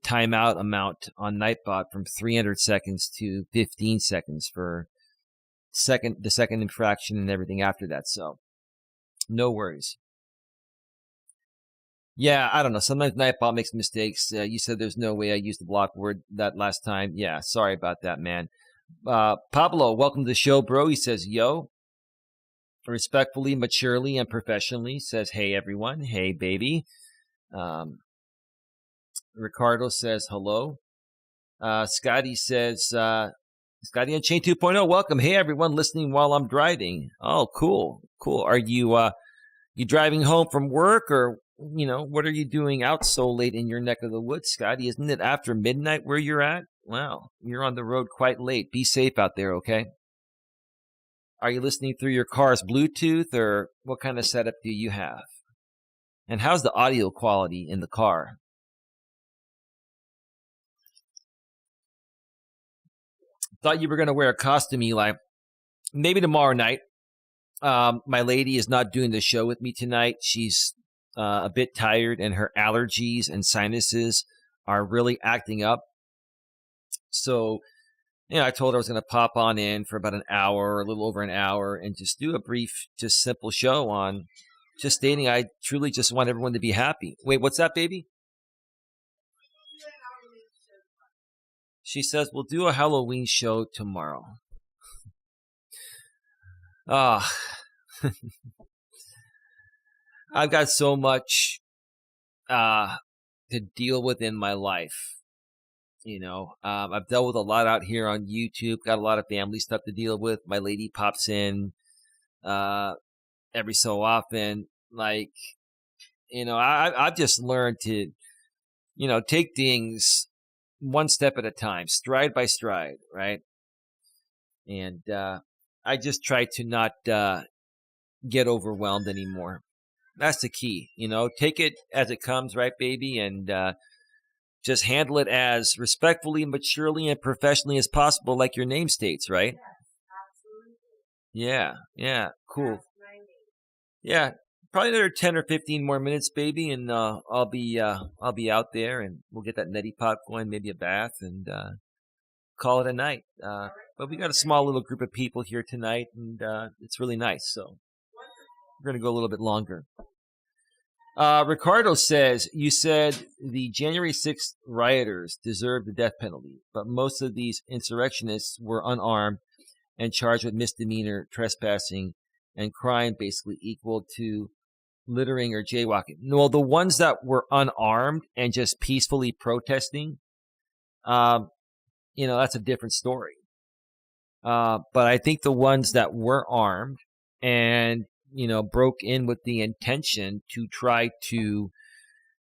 timeout amount on Nightbot from 300 seconds to 15 seconds for the second infraction and everything after that. So no worries. Yeah, I don't know. Sometimes Nightbot makes mistakes. You said there's no way I used the block word that last time. Yeah, sorry about that, man. Pablo, welcome to the show, bro. He says, yo. Respectfully, maturely, and professionally says, hey, everyone. Hey, baby. Ricardo says, hello. Scotty says, Scotty on Chain 2.0, welcome. Hey, everyone listening while I'm driving. Oh, cool. Are you driving home from work, or what are you doing out so late in your neck of the woods, Scotty? Isn't it after midnight where you're at? Wow, you're on the road quite late. Be safe out there, okay? Are you listening through your car's Bluetooth, or what kind of setup do you have? And how's the audio quality in the car? Thought you were going to wear a costume, Eli. Maybe tomorrow night. My lady is not doing the show with me tonight. She's a bit tired, and her allergies and sinuses are really acting up. So, I told her I was going to pop on in for about an hour, a little over an hour, and just do a brief, just simple show on just stating I truly just want everyone to be happy. Wait, what's that, baby? She says, we'll do a Halloween show tomorrow. I've got so much to deal with in my life. I've dealt with a lot out here on YouTube, got a lot of family stuff to deal with. My lady pops in every so often. I've just learned to, take things one step at a time, stride by stride, right? And I just try to not get overwhelmed anymore. That's the key, take it as it comes, right, baby? And just handle it as respectfully, maturely, and professionally as possible, like your name states, right? Yes, absolutely. Yeah, cool. That's my name. Yeah, probably another 10 or 15 more minutes, baby, and I'll be out there, and we'll get that neti pot going, maybe a bath, and call it a night. But we got a small little group of people here tonight, and it's really nice. So we're gonna go a little bit longer. Ricardo says, you said the January 6th rioters deserved the death penalty, but most of these insurrectionists were unarmed and charged with misdemeanor trespassing and crime basically equal to littering or jaywalking. Well, the ones that were unarmed and just peacefully protesting, that's a different story. But I think the ones that were armed and broke in with the intention to try to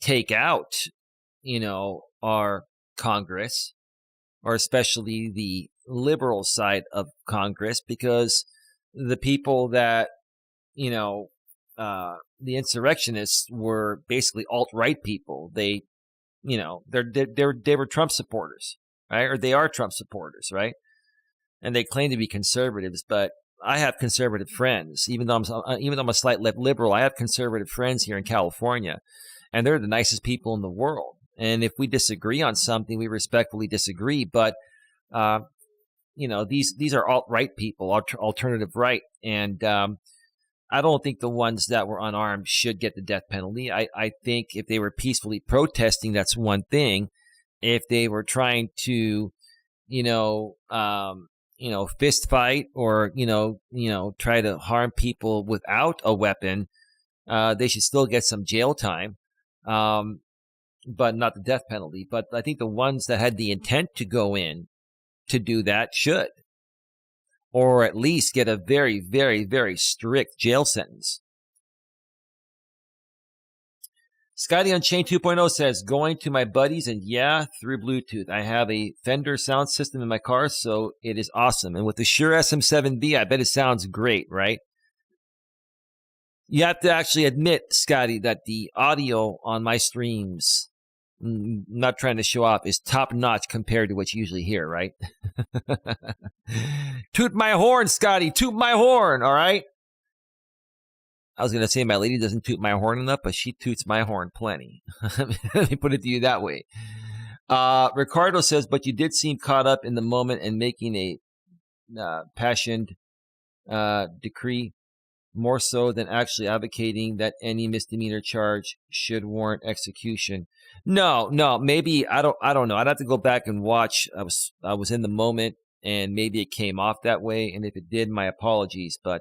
take out, our Congress, or especially the liberal side of Congress, because the people that, the insurrectionists were basically alt-right people. They they were Trump supporters, right? Or they are Trump supporters, right? And they claim to be conservatives, but I have conservative friends. Even though I'm a slight liberal, I have conservative friends here in California, and they're the nicest people in the world. And if we disagree on something, we respectfully disagree. But these are alt-right people, alternative right, and I don't think the ones that were unarmed should get the death penalty. I think if they were peacefully protesting, that's one thing. If they were trying to, fist fight or, try to harm people without a weapon, they should still get some jail time, but not the death penalty. But I think the ones that had the intent to go in to do that should, or at least get a very, very, very strict jail sentence. Scotty on Chain 2.0 says, going to my buddies and through Bluetooth. I have a Fender sound system in my car, so it is awesome. And with the Shure SM7B, I bet it sounds great, right? You have to actually admit, Scotty, that the audio on my streams, not trying to show off, is top notch compared to what you usually hear, right? Toot my horn, Scotty, toot my horn, all right? I was going to say my lady doesn't toot my horn enough, but she toots my horn plenty. Let me put it to you that way. Ricardo says, but you did seem caught up in the moment and making a passioned decree, more so than actually advocating that any misdemeanor charge should warrant execution. No, maybe I don't know. I'd have to go back and watch. I was in the moment, and maybe it came off that way. And if it did, my apologies. But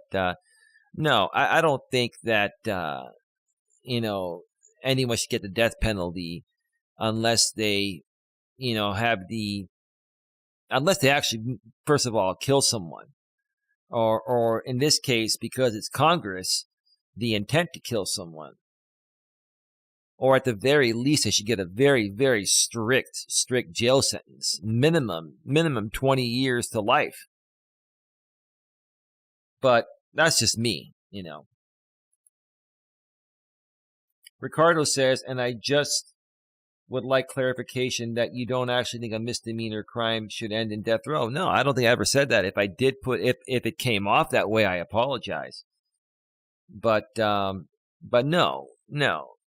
no, I don't think that anyone should get the death penalty unless they unless they actually, first of all, kill someone. Or in this case, because it's Congress, the intent to kill someone. Or at the very least, they should get a very, very strict jail sentence. Minimum 20 years to life. But that's just me, Ricardo says, and I just would like clarification that you don't actually think a misdemeanor crime should end in death row. No, I don't think I ever said that. If I did if it came off that way, I apologize. But no.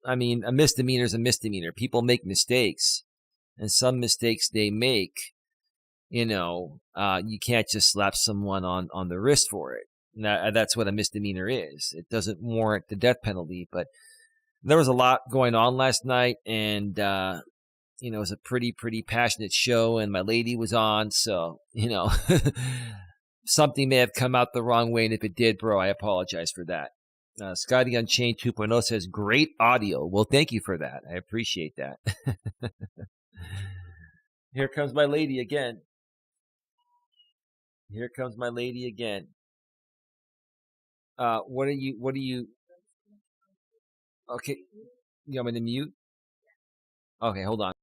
I mean, a misdemeanor is a misdemeanor. People make mistakes, and some mistakes they make, you can't just slap someone on the wrist for it. Now, that's what a misdemeanor is. It doesn't warrant the death penalty, but there was a lot going on last night, and it was a pretty passionate show, and my lady was on, so something may have come out the wrong way, and if it did, bro, I apologize for that. Scotty on Chain 2.0 says, great audio. Well, thank you for that. I appreciate that. Here comes my lady again. What are you? Okay. You want me to mute? Okay, hold on.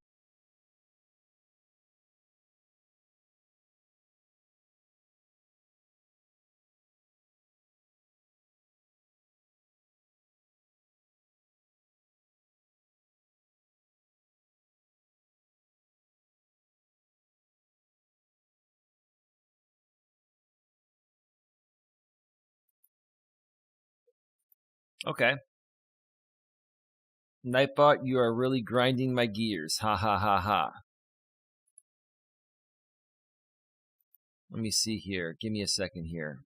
Okay. Nightbot, you are really grinding my gears. Ha ha ha ha. Let me see here. Give me a second here.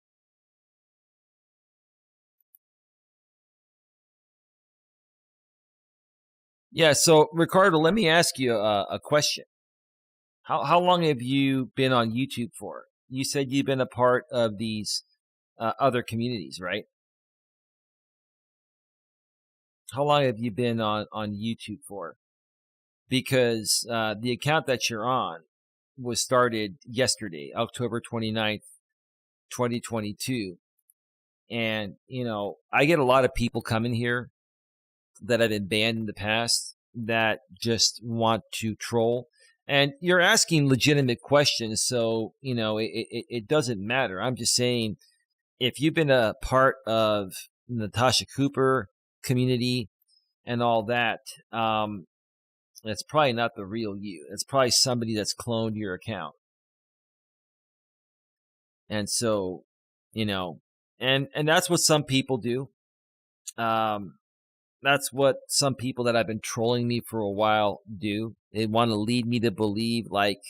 Yeah, so Ricardo, let me ask you a question. How long have you been on YouTube for? You said you've been a part of these other communities, right? How long have you been on YouTube for? Because the account that you're on was started yesterday, October 29th, 2022. And, I get a lot of people coming here that have been banned in the past that just want to troll. And you're asking legitimate questions, so, it doesn't matter. I'm just saying, if you've been a part of Natasha Cooper community and all that, It's probably not the real you. It's probably somebody that's cloned your account. And so, and that's what some people do. That's what some people that have been trolling me for a while do. They want to lead me to believe like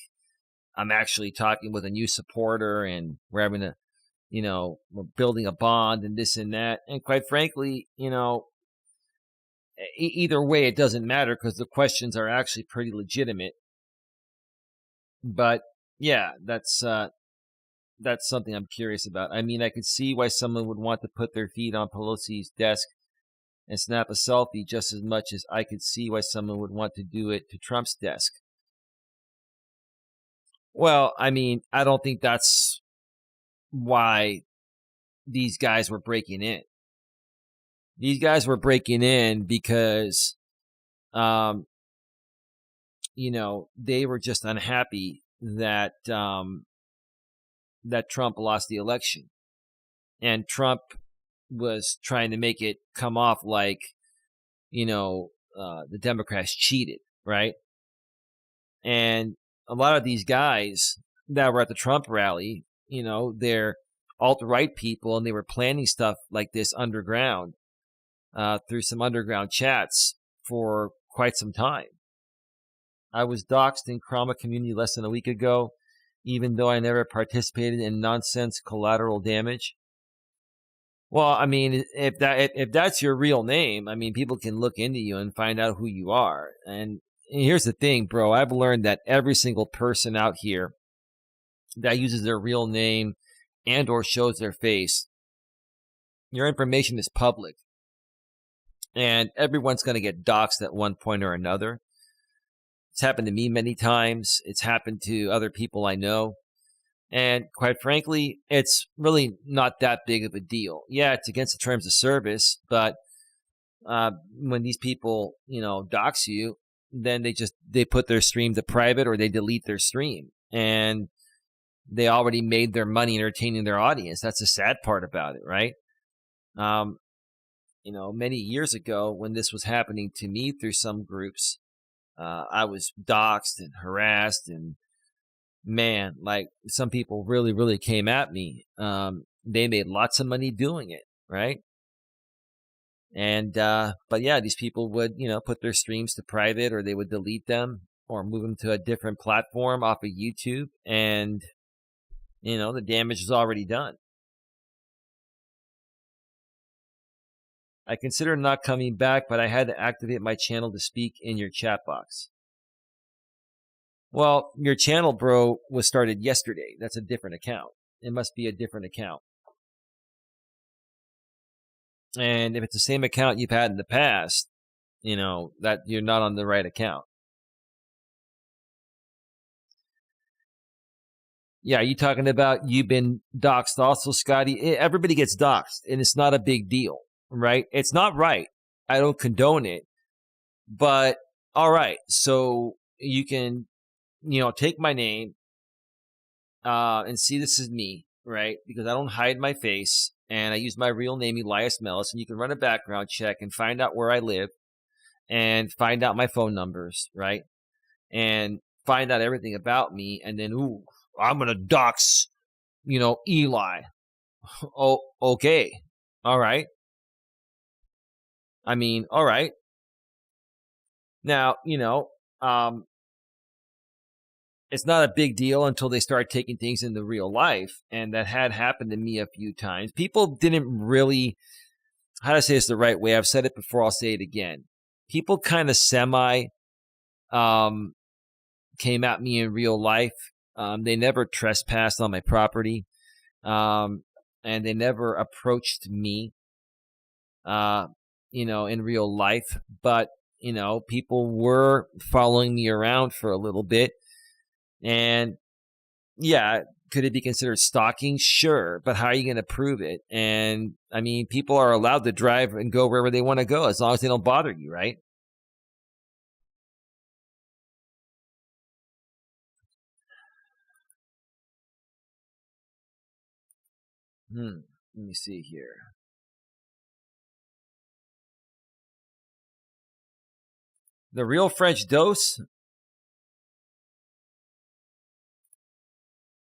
I'm actually talking with a new supporter and we're having a, we're building a bond and this and that. And quite frankly, either way, it doesn't matter because the questions are actually pretty legitimate. But yeah, that's something I'm curious about. I mean, I could see why someone would want to put their feet on Pelosi's desk and snap a selfie just as much as I could see why someone would want to do it to Trump's desk. Well, I mean, I don't think that's why these guys were breaking in. These guys were breaking in because, they were just unhappy that that Trump lost the election, and Trump was trying to make it come off like, the Democrats cheated, right? And a lot of these guys that were at the Trump rally, they're alt-right people, and they were planning stuff like this underground, through some underground chats for quite some time. I was doxxed in Krama community less than a week ago, even though I never participated in nonsense collateral damage. Well, I mean, if that's your real name, I mean, people can look into you and find out who you are. And here's the thing, bro. I've learned that every single person out here that uses their real name and or shows their face, your information is public. And everyone's going to get doxxed at one point or another. It's happened to me many times. It's happened to other people I know. And quite frankly, it's really not that big of a deal. Yeah, it's against the terms of service, but when these people, dox you, then they put their stream to private or they delete their stream. And they already made their money entertaining their audience. That's the sad part about it, right? Many years ago when this was happening to me through some groups, I was doxxed and harassed, and man, like some people really, really came at me. They made lots of money doing it, right? And but yeah, these people would, put their streams to private, or they would delete them or move them to a different platform off of YouTube, and the damage is already done. I consider not coming back, but I had to activate my channel to speak in your chat box. Well, your channel, bro, was started yesterday. That's a different account. It must be a different account. And if it's the same account you've had in the past, that you're not on the right account. Yeah, are you talking about you've been doxxed also, Scotty? Everybody gets doxxed, and it's not a big deal, right? It's not right. I don't condone it. But, all right, so you can, take my name and see this is me, right? Because I don't hide my face, and I use my real name, Elias Melas, and you can run a background check and find out where I live and find out my phone numbers, right? And find out everything about me, and then, ooh, I'm going to dox, Eli. Oh, okay. All right. I mean, all right. Now, it's not a big deal until they start taking things into real life. And that had happened to me a few times. People didn't really, how to say this the right way. I've said it before. I'll say it again. People kind of came at me in real life. They never trespassed on my property. And they never approached me, in real life. But, people were following me around for a little bit. And yeah, could it be considered stalking? Sure. But how are you going to prove it? And I mean, people are allowed to drive and go wherever they want to go as long as they don't bother you, right? Let me see here. The real French dose?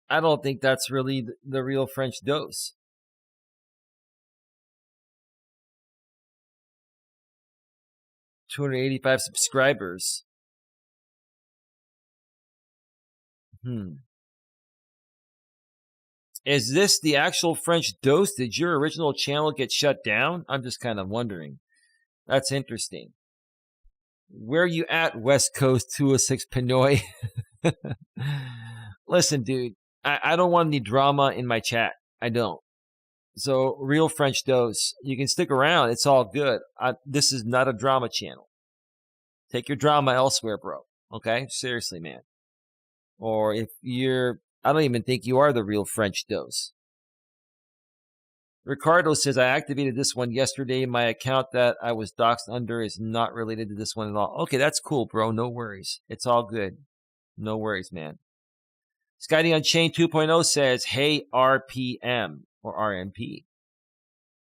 I don't think that's really the real French dose. $285 subscribers. Is this the actual French dose? Did your original channel get shut down? I'm just kind of wondering. That's interesting. Where you at, West Coast 206 Pinoy? Listen, dude, I don't want any drama in my chat. I don't. So, real French dose, you can stick around. It's all good. This is not a drama channel. Take your drama elsewhere, bro. Okay? Seriously, man. Or if I don't even think you are the real French dose. Ricardo says, I activated this one yesterday. My account that I was doxxed under is not related to this one at all. Okay, that's cool, bro. No worries. It's all good. No worries, man. Scotty Unchained 2.0 says, hey, RPM or RMP.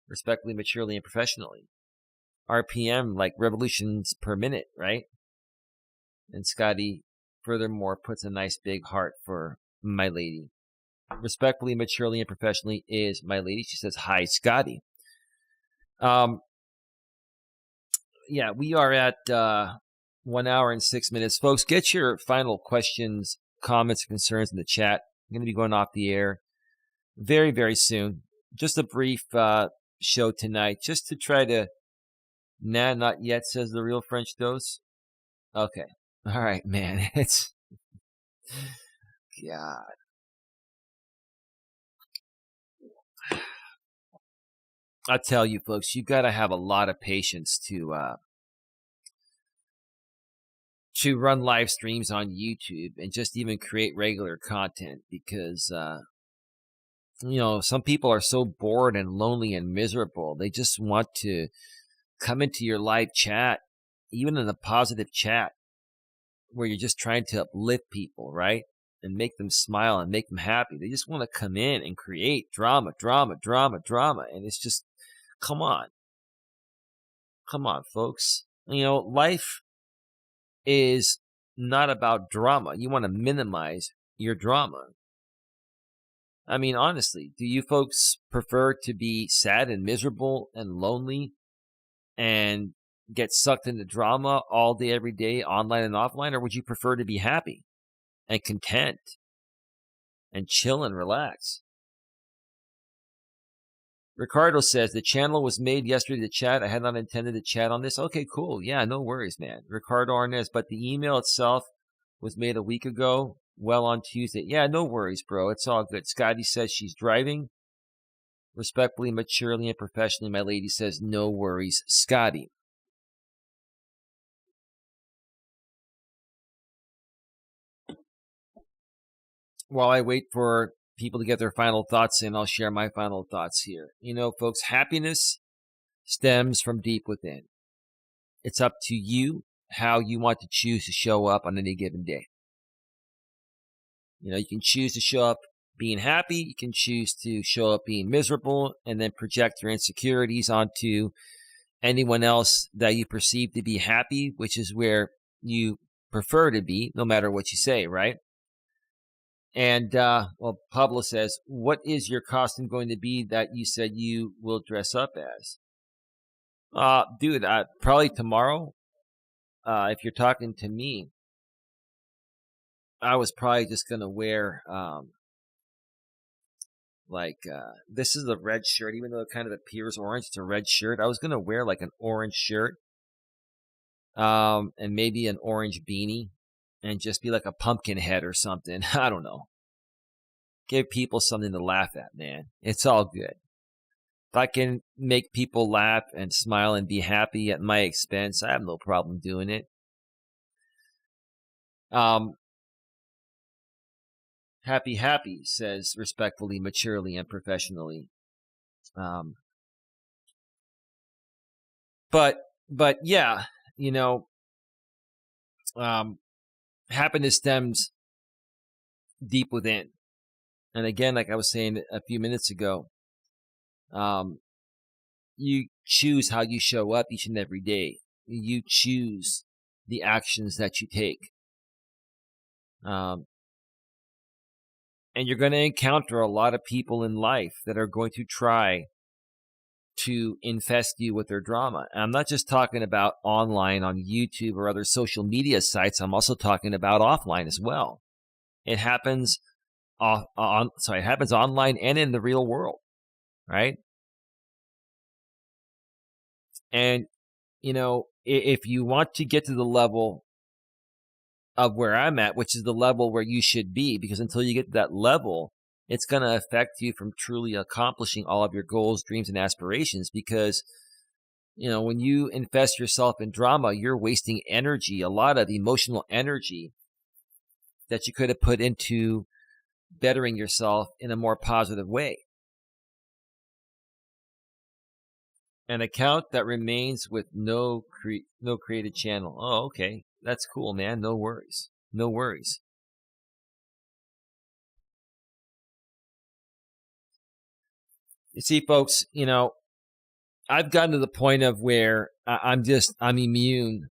Respectfully, maturely, and professionally. RPM, like revolutions per minute, right? And Scotty, furthermore, puts a nice big heart for my lady. Respectfully, maturely, and professionally is my lady. She says, hi, Scotty. Yeah, we are at 1 hour and 6 minutes. Folks, get your final questions, comments, concerns in the chat. I'm going to be going off the air very, very soon. Just a brief show tonight, just to try to... Nah, not yet, says the real French dose. Okay. All right, man. It's... God. I tell you, folks, you got to have a lot of patience to run live streams on YouTube and just even create regular content, because some people are so bored and lonely and miserable. They just want to come into your live chat, even in a positive chat, where you're just trying to uplift people, right? And make them smile and make them happy. They just want to come in and create drama. And it's just, come on, folks. Life is not about drama. You want to minimize your drama. I mean, honestly, do you folks prefer to be sad and miserable and lonely and get sucked into drama all day, every day, online and offline? Or would you prefer to be happy and content and chill and relax? Ricardo says, the channel was made yesterday to chat. I had not intended to chat on this. Okay, cool. Yeah, no worries, man. Ricardo Arnez. But the email itself was made a week ago, well on Tuesday. Yeah, no worries, bro. It's all good. Scotty says she's driving. Respectfully, maturely, and professionally, my lady says, no worries, Scotty. While I wait for people to get their final thoughts in, I'll share my final thoughts here. Folks, happiness stems from deep within. It's up to you how you want to choose to show up on any given day. You can choose to show up being happy. You can choose to show up being miserable and then project your insecurities onto anyone else that you perceive to be happy, which is where you prefer to be, no matter what you say, right? And, Pablo says, what is your costume going to be that you said you will dress up as? Dude, probably tomorrow. If you're talking to me, I was probably just going to wear, this is a red shirt, even though it kind of appears orange, it's a red shirt. I was going to wear like an orange shirt, and maybe an orange beanie, and just be like a pumpkin head or something. I don't know. Give people something to laugh at, man. It's all good. If I can make people laugh and smile and be happy at my expense, I have no problem doing it. Happy says, respectfully, maturely, and professionally. But yeah, happiness stems deep within. And again, like I was saying a few minutes ago, you choose how you show up each and every day. You choose the actions that you take. And you're going to encounter a lot of people in life that are going to try to infest you with their drama. And I'm not just talking about online on YouTube or other social media sites. I'm also talking about offline as well. It happens it happens online and in the real world, right? And, if you want to get to the level of where I'm at, which is the level where you should be, because until you get to that level, it's going to affect you from truly accomplishing all of your goals, dreams, and aspirations. Because, when you invest yourself in drama, you're wasting energy, a lot of emotional energy that you could have put into bettering yourself in a more positive way. An account that remains with no created channel. Oh, okay. That's cool, man. No worries. No worries. You see, folks, I've gotten to the point of where I'm immune.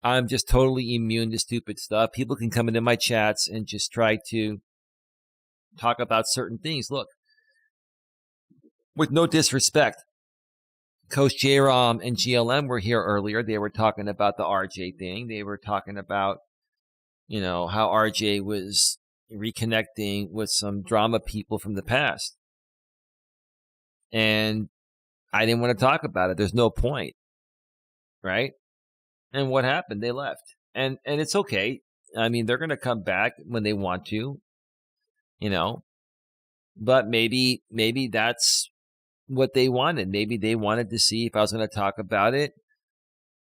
I'm just totally immune to stupid stuff. People can come into my chats and just try to talk about certain things. Look, with no disrespect, Coach J-Rom and GLM were here earlier. They were talking about the RJ thing. They were talking about, how RJ was reconnecting with some drama people from the past. And I didn't want to talk about it. There's no point, right? And what happened? They left. And it's okay. I mean, they're going to come back when they want to, but maybe that's what they wanted. Maybe they wanted to see if I was going to talk about it.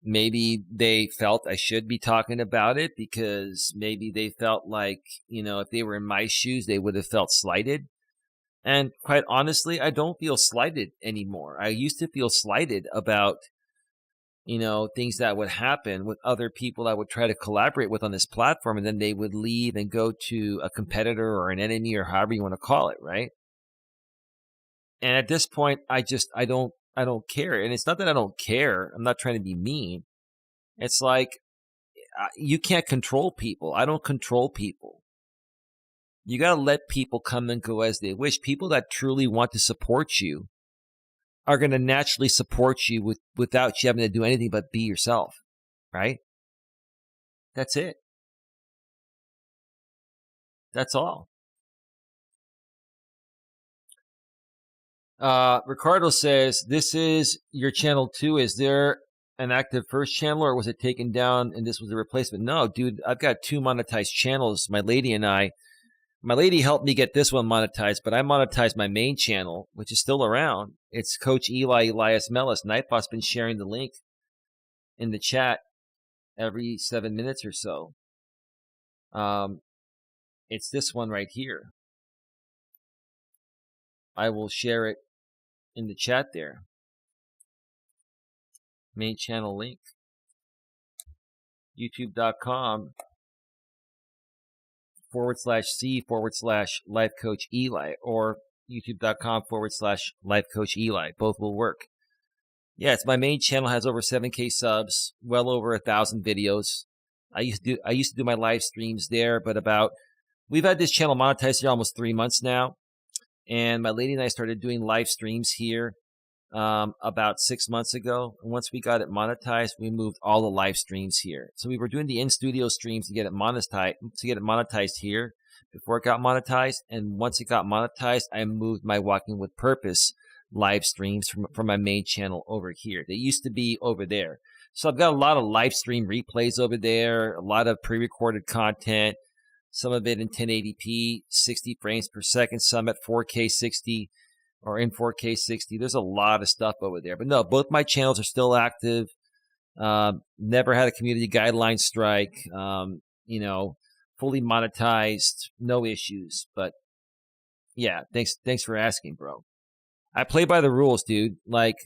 Maybe they felt I should be talking about it because maybe they felt like, if they were in my shoes, they would have felt slighted. And quite honestly, I don't feel slighted anymore. I used to feel slighted about, things that would happen with other people I would try to collaborate with on this platform, and then they would leave and go to a competitor or an enemy or however you want to call it, right? And at this point, I don't care. And it's not that I don't care. I'm not trying to be mean. It's like, you can't control people. I don't control people. You got to let people come and go as they wish. People that truly want to support you are going to naturally support you without you having to do anything but be yourself, right? That's it. That's all. Ricardo says, this is your channel too. Is there an active first channel, or was it taken down and this was a replacement? No, dude, I've got 2 monetized channels. My lady helped me get this one monetized, but I monetized my main channel, which is still around. It's Coach Eli, Elias, Melas. Nightbot's been sharing the link in the chat every 7 minutes or so. It's this one right here. I will share it in the chat there. Main channel link. YouTube.com/C/Life Coach Eli or YouTube.com/Life Coach Eli. Both will work. Yeah, it's my main channel, has over 7K subs, well over 1,000 videos. I used to do my live streams there, but we've had this channel monetized here almost 3 months now. And my lady and I started doing live streams here about 6 months ago. And once we got it monetized, we moved all the live streams here. So we were doing the in-studio streams to get it monetized here before it got monetized. And once it got monetized, I moved my Walking with Purpose live streams from my main channel over here. They used to be over there. So I've got a lot of live stream replays over there, a lot of pre-recorded content, some of it in 1080p, 60 frames per second, some at 4K 60 or in 4K 60. There's a lot of stuff over there. But no, both my channels are still active. Never had a community guideline strike. Fully monetized, no issues. But yeah, thanks for asking, bro. I play by the rules, dude. Like,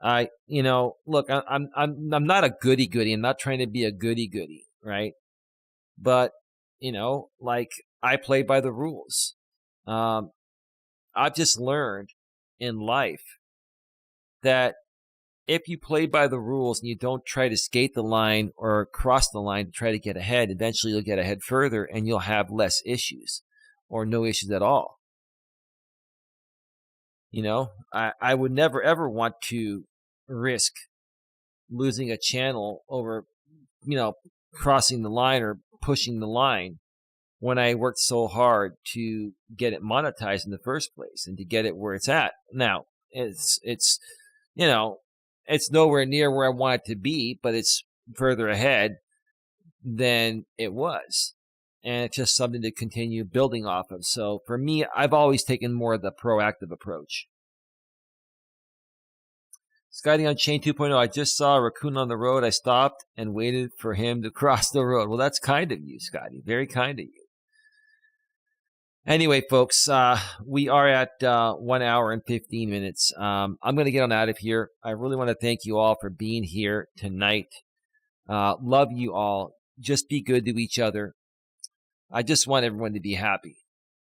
look, I'm not a goody goody. I'm not trying to be a goody goody, right? But I play by the rules. I've just learned in life that if you play by the rules and you don't try to skate the line or cross the line to try to get ahead, eventually you'll get ahead further and you'll have less issues or no issues at all. I would never, ever want to risk losing a channel over, crossing the line or pushing the line when I worked so hard to get it monetized in the first place and to get it where it's at. Now, it's nowhere near where I want it to be, but it's further ahead than it was. And it's just something to continue building off of. So for me, I've always taken more of the proactive approach. Scotty on Chain 2.0, I just saw a raccoon on the road. I stopped and waited for him to cross the road. Well, that's kind of you, Scotty. Very kind of you. Anyway, folks, we are at 1 hour and 15 minutes. I'm going to get on out of here. I really want to thank you all for being here tonight. Love you all. Just be good to each other. I just want everyone to be happy,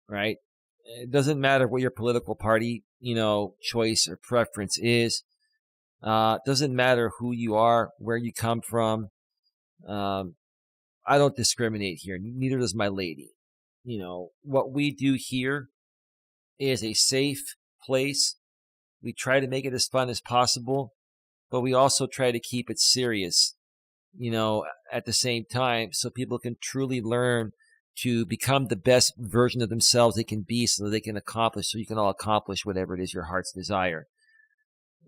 right? It doesn't matter what your political party, choice or preference is. It doesn't matter who you are, where you come from. I don't discriminate here. Neither does my lady. What we do here is a safe place. We try to make it as fun as possible, but we also try to keep it serious, at the same time, so people can truly learn to become the best version of themselves they can be so that so you can all accomplish whatever it is your heart's desire.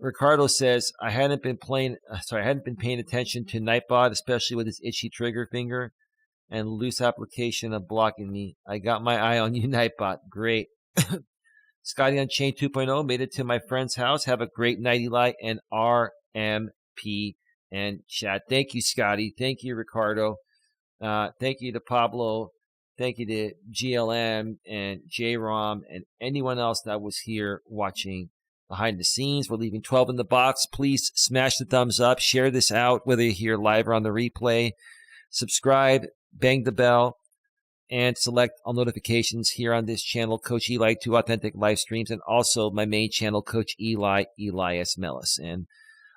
Ricardo says, I hadn't been paying attention to Nightbot, especially with his itchy trigger finger and loose application of blocking me. I got my eye on you, Nightbot. Great. Scotty on Chain 2.0 made it to my friend's house. Have a great night, Eli, and RMP and chat. Thank you, Scotty. Thank you, Ricardo. Thank you to Pablo. Thank you to GLM and JROM and anyone else that was here watching behind the scenes. We're leaving 12 in the box. Please smash the thumbs up. Share this out, whether you're here live or on the replay. Subscribe, bang the bell, and select all notifications here on this channel, Coach Eli, 2 authentic live streams, and also my main channel, Coach Eli, Elias, Melas. And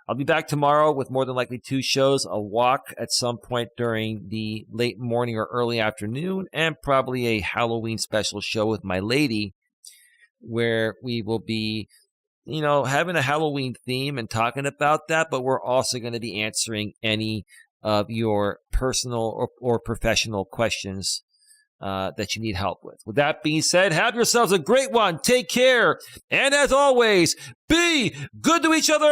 I'll be back tomorrow with more than likely 2 shows, a walk at some point during the late morning or early afternoon, and probably a Halloween special show with my lady, where we will be having a Halloween theme and talking about that, but we're also going to be answering any of your personal or professional questions that you need help with. With that being said, have yourselves a great one. Take care. And as always, be good to each other.